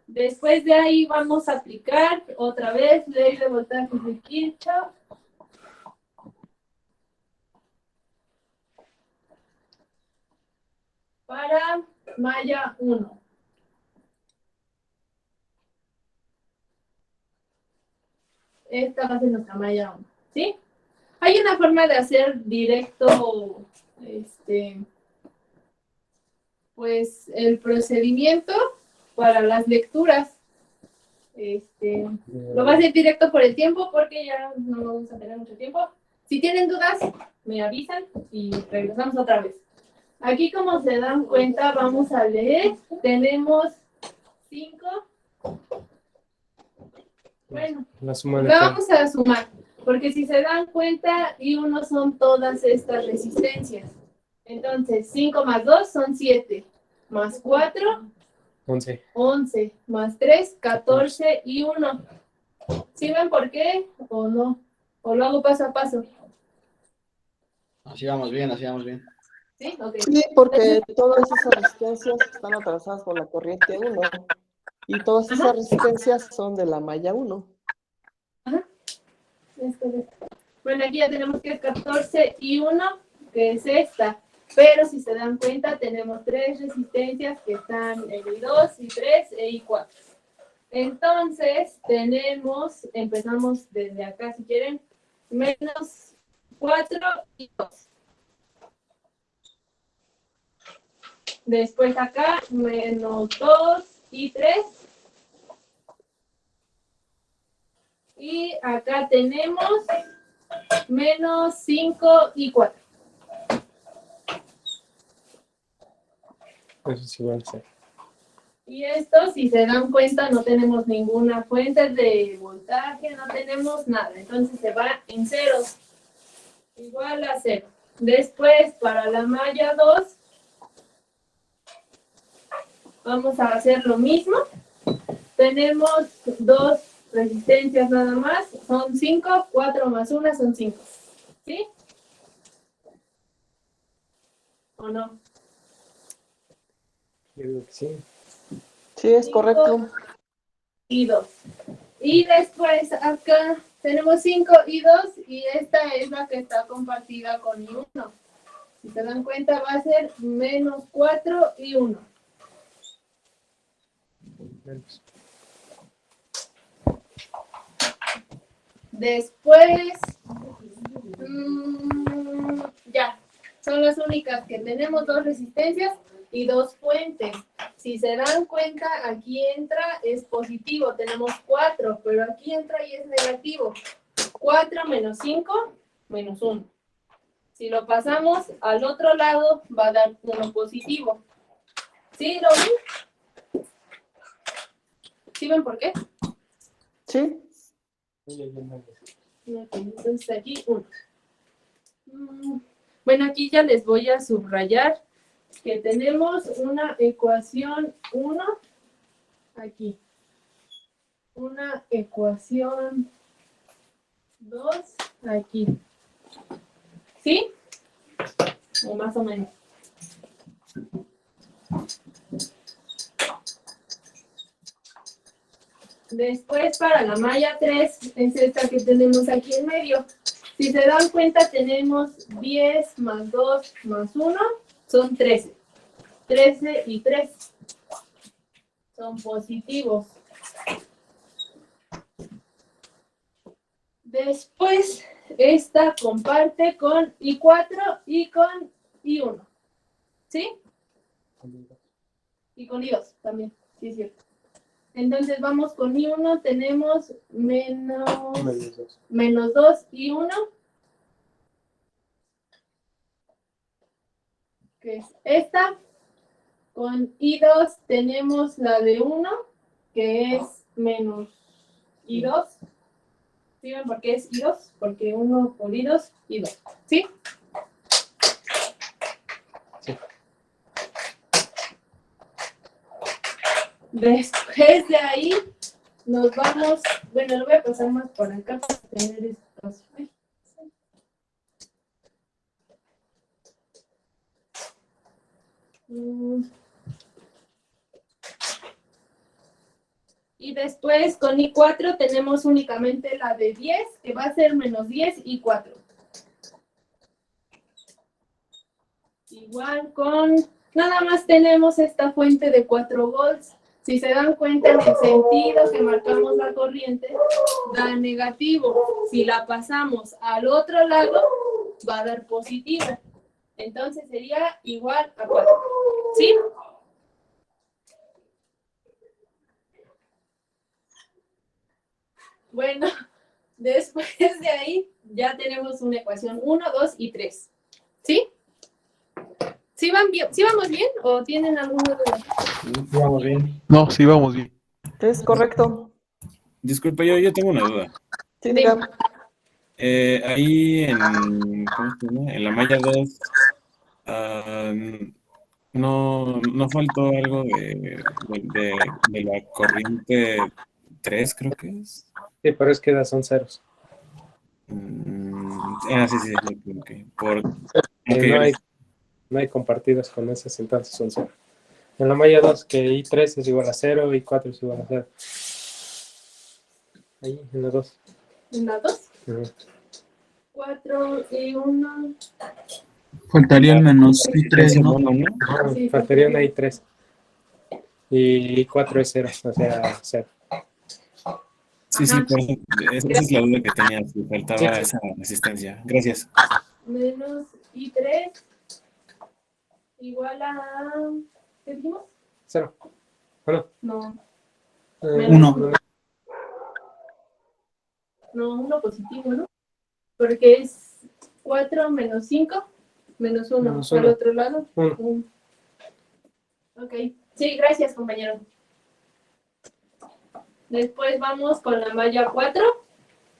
Speaker 1: Después de ahí vamos a aplicar otra vez ley de voltajes de Kirchhoff. Para malla 1. Esta va a ser nuestra malla 1, ¿sí? Hay una forma de hacer directo, pues, el procedimiento para las lecturas. Lo va a hacer directo por el tiempo porque ya no vamos a tener mucho tiempo. Si tienen dudas, me avisan y regresamos otra vez. Aquí, como se dan cuenta, vamos a leer. Tenemos 5. Bueno, vamos a sumar, porque si se dan cuenta, I1 son todas estas resistencias. Entonces, 5 más 2 son 7, más 4, 11, más 3, 14 y 1. ¿Sí ven por qué o no? ¿O lo hago paso a paso?
Speaker 8: Así vamos bien, así vamos bien.
Speaker 1: ¿Sí? Okay.
Speaker 2: Sí, porque todas esas resistencias están atravesadas por la corriente 1 y todas esas resistencias son de la malla 1.
Speaker 1: Ajá. Bueno, aquí ya tenemos que es 14 y 1, que es esta. Pero si se dan cuenta, tenemos 3 resistencias que están en I2, I3 e I4. Entonces, empezamos desde acá si quieren, menos 4 y 2. Después acá, menos 2 y 3. Y acá tenemos menos 5 y 4.
Speaker 10: Eso es igual, sí.
Speaker 1: Y esto, si se dan cuenta, no tenemos ninguna fuente de voltaje, no tenemos nada. Entonces se va en ceros. Igual a 0. Después, para la malla 2, vamos a hacer lo mismo. Tenemos 2 resistencias nada más. Son 5, 4 más 1 son 5. ¿Sí? ¿O no?
Speaker 10: Yo digo que sí.
Speaker 2: Sí, es correcto.
Speaker 1: Y 2. Y después acá tenemos 5 y 2 y esta es la que está compartida con I1. Si se dan cuenta va a ser menos 4 y 1.
Speaker 10: Menos.
Speaker 1: Después, ya, son las únicas que tenemos 2 resistencias y 2 fuentes. Si se dan cuenta, aquí entra, es positivo, tenemos 4, pero aquí entra y es negativo. 4 menos 5, menos 1. Si lo pasamos al otro lado, va a dar 1 positivo. ¿Sí lo ven? ¿Sí ven por qué?
Speaker 2: Sí.
Speaker 1: Entonces aquí 1. Bueno, aquí ya les voy a subrayar que tenemos una ecuación 1 aquí. Una ecuación 2 aquí. ¿Sí? O más o menos. Después, para la malla 3, es esta que tenemos aquí en medio. Si se dan cuenta, tenemos 10 más 2 más 1 son 13. 13 y 3 son positivos. Después, esta comparte con I4 y con I1. ¿Sí? Y con I2 también, sí es cierto. Entonces vamos con I1, tenemos menos 2 I1, que es esta. Con I2 tenemos la de 1, que es menos I2. ¿Sí ven por qué es I2? Porque 1 por I2, I2. ¿Sí?
Speaker 10: Sí.
Speaker 1: Después de ahí nos vamos, bueno, lo voy a pasar más por acá para tener espacio. Ay, sí. Y después con I4 tenemos únicamente la de 10, que va a ser menos 10 y 4. Igual con, nada más tenemos esta fuente de 4 volts. Si se dan cuenta, en el sentido que marcamos la corriente, da negativo. Si la pasamos al otro lado, va a dar positivo. Entonces sería igual a 4. ¿Sí? Bueno, después de ahí ya tenemos una ecuación 1, 2 y 3. ¿Sí? ¿Sí van bien? ¿Sí vamos bien o tienen alguna duda?
Speaker 10: Vamos bien.
Speaker 4: No, sí, vamos bien.
Speaker 2: Es correcto.
Speaker 11: Disculpa, yo tengo una duda.
Speaker 2: Sí, diga.
Speaker 11: Ahí ¿cómo se llama? En la malla 2, no faltó algo de la corriente 3, creo que es.
Speaker 10: Sí, pero es que son ceros.
Speaker 11: Sí, ok.
Speaker 10: No hay compartidas con esas, entonces son cero. En la malla 2, que I3 es igual a 0, I4 es igual a 0. Ahí, en la 2.
Speaker 1: ¿En la 2? 4 y 1.
Speaker 3: Faltaría el menos I3, ¿no?
Speaker 10: Sí, faltaría una I3. Y I4 es 0, o sea, 0.
Speaker 11: Sí, pero esa es la duda que tenía, si faltaba esa resistencia. Gracias.
Speaker 1: Menos I3 igual a... ¿Qué dijimos?
Speaker 10: 0. ¿O
Speaker 1: no?
Speaker 10: No.
Speaker 3: 1.
Speaker 1: No, 1 positivo, ¿no? Porque es 4 menos 5, menos 1.
Speaker 10: Menos
Speaker 1: Al
Speaker 10: uno.
Speaker 1: otro lado, 1. Ok. Sí, gracias, compañero. Después vamos con la malla 4,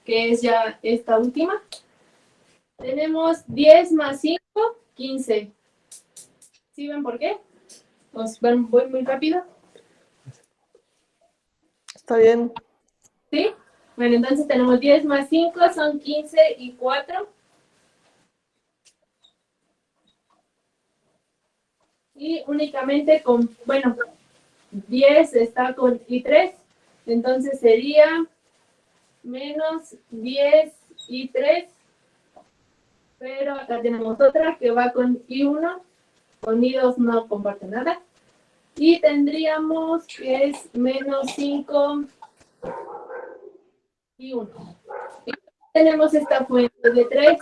Speaker 1: que es ya esta última. Tenemos 10 más 5, 15. ¿Sí ven por qué? Voy muy rápido.
Speaker 2: Está bien.
Speaker 1: ¿Sí? Bueno, entonces tenemos 10 más 5, son 15 y 4. Y únicamente con, 10 está con I3, entonces sería menos 10 I3, pero acá tenemos otra que va con I1, con I2 no comparte nada, y tendríamos que es menos 5 I1. Y tenemos esta fuente de 3.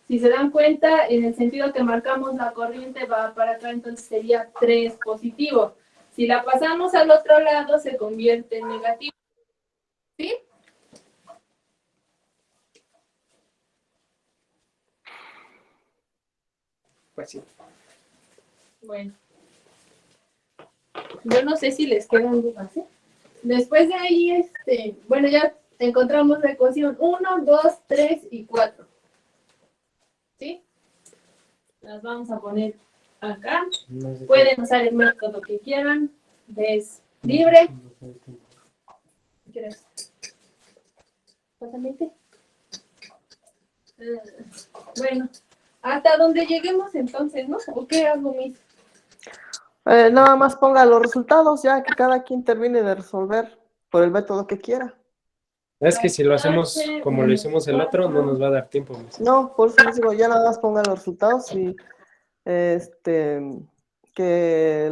Speaker 1: Si se dan cuenta, en el sentido que marcamos la corriente va para acá, entonces sería 3 positivo. Si la pasamos al otro lado, se convierte en negativo. ¿Sí?
Speaker 10: Pues sí.
Speaker 1: Bueno. Yo no sé si les quedan dudas, ¿eh? Después de ahí, ya encontramos la ecuación 1, 2, 3 y 4. ¿Sí? Las vamos a poner acá. Pueden usar el método que quieran. Es libre. ¿Quieres? Totalmente. Bueno, hasta donde lleguemos entonces, ¿no? ¿O qué hago, Miss?
Speaker 2: Nada más ponga los resultados, ya que cada quien termine de resolver por el método que quiera.
Speaker 10: Es que si lo hacemos como lo hicimos el otro, no nos va a dar tiempo.
Speaker 2: No, por eso les digo, ya nada más ponga los resultados y que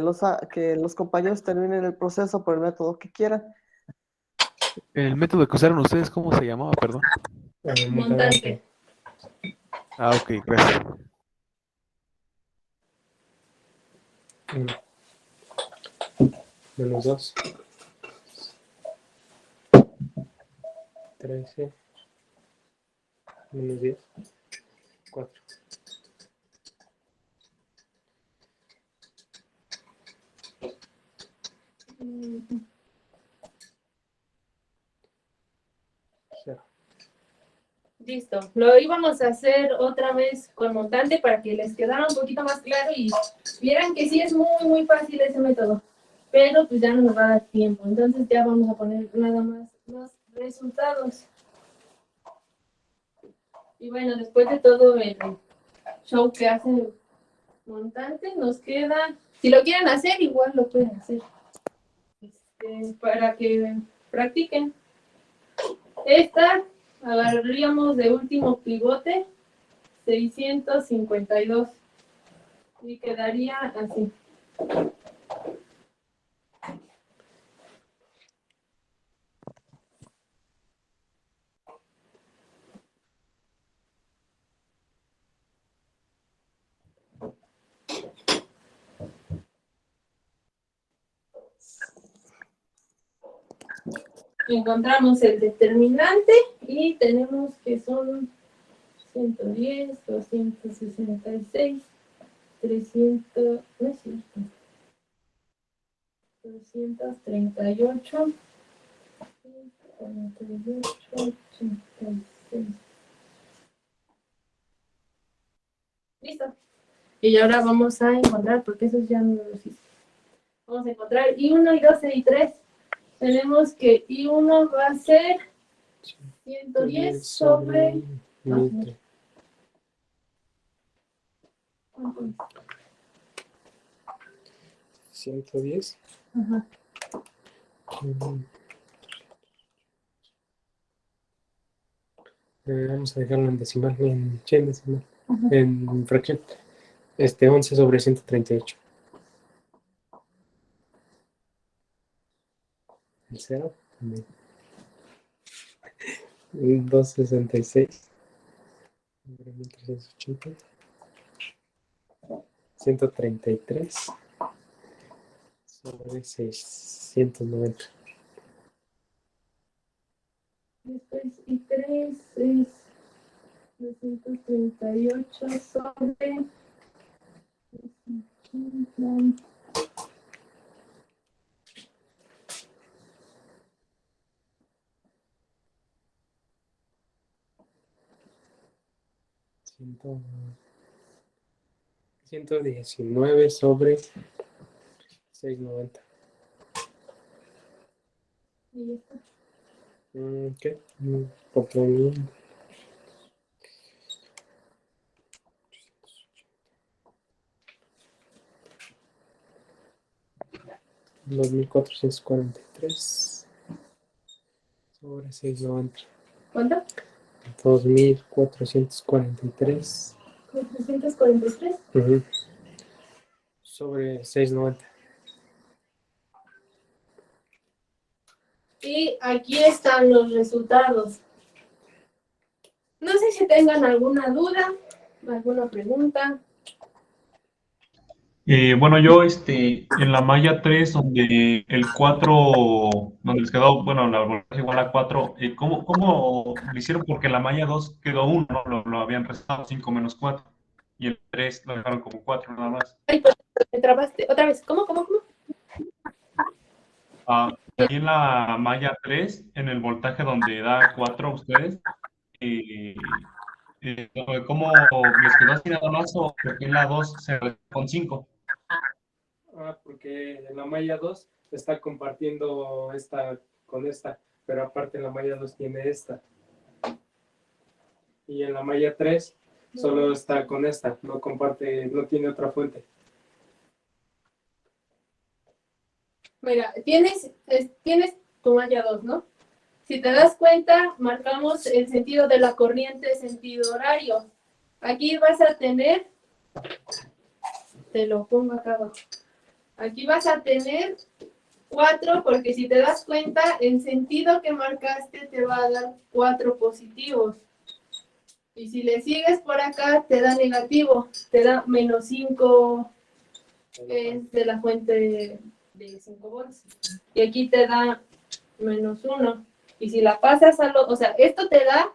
Speaker 2: los compañeros terminen el proceso por el método que quieran.
Speaker 4: El método que usaron ustedes, ¿cómo se llamaba? Perdón.
Speaker 1: Montante.
Speaker 4: Ah, ok, gracias.
Speaker 10: Menos 2. 13. Menos 10. 4.
Speaker 1: Listo. Lo íbamos a hacer otra vez con montante para que les quedara un poquito más claro y vieran que sí es muy, muy fácil ese método. Pero pues ya no nos va a dar tiempo. Entonces ya vamos a poner nada más los resultados. Y bueno, después de todo el show que hace montante, nos queda, si lo quieren hacer, igual lo pueden hacer. Para que practiquen. Esta agarraríamos de último pivote 652 y quedaría así. Encontramos el determinante y tenemos que son 110, 266, 300, no es cierto, 238, 48, 86. Listo. Y ahora vamos a encontrar, porque esos ya no los hice. Vamos a encontrar I1, I2 y I3. Tenemos que I1 va a ser 110 sobre...
Speaker 10: 110.
Speaker 1: Ajá.
Speaker 10: Vamos a dejarlo en decimal, en decimal,
Speaker 1: Ajá.
Speaker 10: en fracción. 11 sobre 138. El 0 también. 266 sobre 1380. 133 sobre 690.
Speaker 1: Después I3 es 238 sobre 280.
Speaker 10: Ciento 119 sobre 690.
Speaker 1: Y ya está.
Speaker 10: ¿Qué? 4000. 2443 sobre 690.
Speaker 1: ¿Cuánto?
Speaker 10: 2443.
Speaker 1: 443.
Speaker 10: Sobre 690.
Speaker 1: Y aquí están los resultados. No sé si tengan alguna duda, alguna pregunta.
Speaker 6: Bueno, yo en la malla 3, donde el 4, donde les quedó, bueno, la voltaje igual a 4, ¿cómo lo hicieron? Porque la malla 2 quedó 1, ¿no? Lo habían restado 5 menos 4, y el 3 lo dejaron como 4 nada más.
Speaker 1: Ay, pues, me trabaste. Otra vez, ¿cómo?
Speaker 6: Ahí en la malla 3, en el voltaje donde da 4 a ustedes, ¿cómo les quedó así nada más o porque en la 2 se con 5?
Speaker 10: Porque en la malla 2 está compartiendo esta con esta, pero aparte en la malla 2 tiene esta. Y en la malla 3 solo está con esta, no comparte, no tiene otra fuente.
Speaker 1: Mira, tienes tu malla 2, ¿no? Si te das cuenta, marcamos el sentido de la corriente, sentido horario. Aquí vas a tener te lo pongo acá abajo. Aquí vas a tener 4, porque si te das cuenta, el sentido que marcaste te va a dar 4 positivos. Y si le sigues por acá, te da negativo, te da menos 5, es de la fuente de 5 volts. Y aquí te da menos 1. Y si la pasas a o sea, esto te da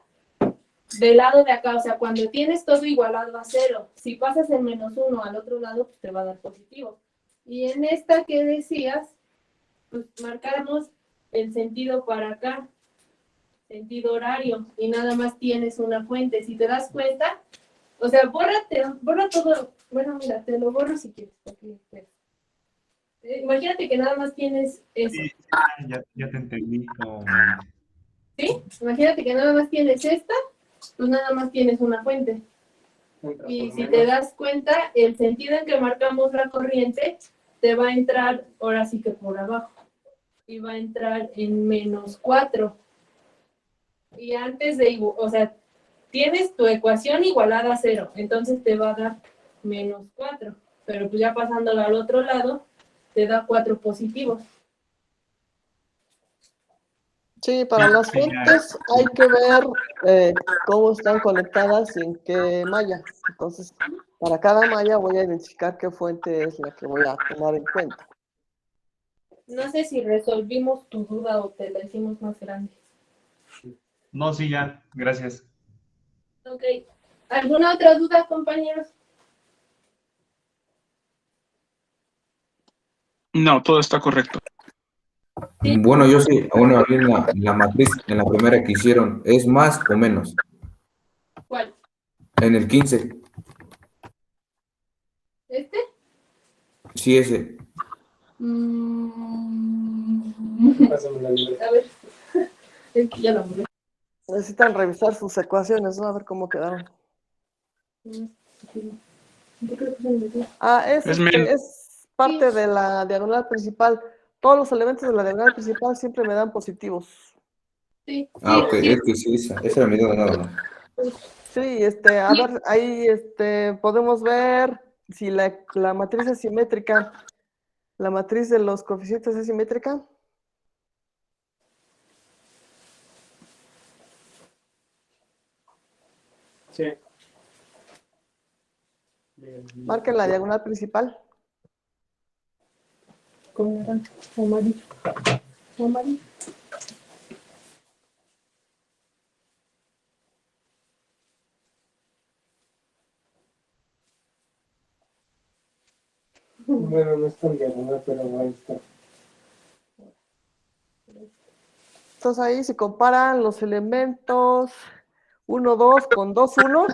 Speaker 1: del lado de acá, o sea, cuando tienes todo igualado a 0, si pasas el menos 1 al otro lado, pues te va a dar positivo. Y en esta que decías, pues marcamos el sentido para acá, sentido horario, y nada más tienes una fuente. Si te das cuenta, o sea, borra todo. Bueno, mira, te lo borro si quieres. Imagínate que nada más tienes eso.
Speaker 6: Sí, ya te entendí.
Speaker 1: ¿Sí? Imagínate que nada más tienes esta, pues nada más tienes una fuente. Y si te das cuenta, el sentido en que marcamos la corriente te va a entrar, ahora sí que por abajo, y va a entrar en menos 4. Y antes de, o sea, tienes tu ecuación igualada a 0, entonces te va a dar menos 4. Pero pues ya pasándolo al otro lado, te da 4 positivos.
Speaker 2: Sí, para las fuentes hay que ver cómo están conectadas y en qué malla. Entonces, para cada malla voy a identificar qué fuente es la que voy a tomar en cuenta.
Speaker 1: No sé si resolvimos tu duda o te la hicimos más grande.
Speaker 6: No, sí, ya, gracias.
Speaker 1: Ok. ¿Alguna otra duda, compañeros?
Speaker 3: No, todo está correcto.
Speaker 12: Bueno, yo sí, bueno, aquí en la matriz, en la primera que hicieron, ¿es más o menos?
Speaker 1: ¿Cuál?
Speaker 12: En el 15,
Speaker 1: ¿Este?
Speaker 12: sí, ese.
Speaker 1: A ver. Es que ya lo borré.
Speaker 2: Necesitan revisar sus ecuaciones, ¿no? A ver cómo quedaron. Es parte de la diagonal principal. Todos los elementos de la diagonal principal siempre me dan positivos.
Speaker 1: Sí.
Speaker 12: Ah, ok, es que sí, esa era mi duda nada más.
Speaker 2: Sí, a ver, ahí podemos ver si la matriz es simétrica. ¿La matriz de los coeficientes es simétrica?
Speaker 10: Sí.
Speaker 2: Marquen la diagonal principal.
Speaker 1: Con naranja, amarillo. Amarillo.
Speaker 10: Bueno, no es tan diagonal, pero ahí está.
Speaker 2: Entonces ahí se comparan los elementos 1, 2 con 2, 1.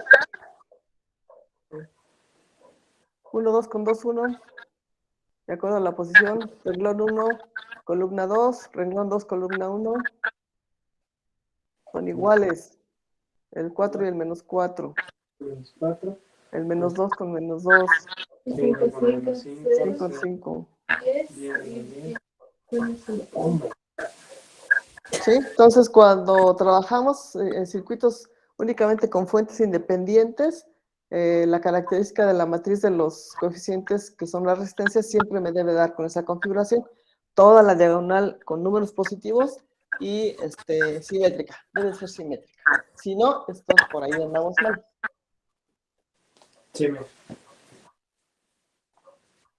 Speaker 2: 1, 2 con 2, 1. De acuerdo a la posición, renglón 1, columna 2, renglón 2, columna 1. Son iguales. El 4 y el menos 4.
Speaker 10: Menos 4.
Speaker 2: El menos 2 con menos 2.
Speaker 10: 5 con menos 5.
Speaker 2: 5 con 5.
Speaker 10: 10.
Speaker 2: Sí, entonces cuando trabajamos en circuitos únicamente con fuentes independientes, la característica de la matriz de los coeficientes, que son las resistencias, siempre me debe dar con esa configuración toda la diagonal con números positivos y simétrica, debe ser simétrica. Si no, esto por ahí andamos mal.
Speaker 10: Sí,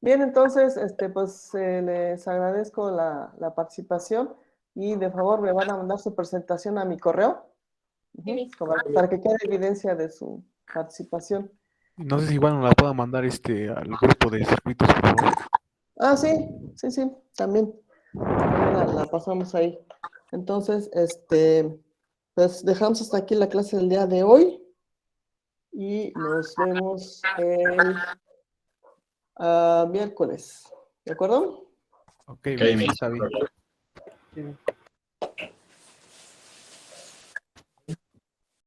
Speaker 2: Bien, entonces, pues les agradezco la participación y de favor me van a mandar su presentación a mi correo para que quede evidencia de su participación.
Speaker 4: No sé si igual nos la pueda mandar al grupo de circuitos, por favor.
Speaker 2: Ah, sí, también la pasamos ahí. Entonces, pues dejamos hasta aquí la clase del día de hoy y nos vemos el miércoles, ¿de acuerdo?
Speaker 4: Ok, bien, está bien.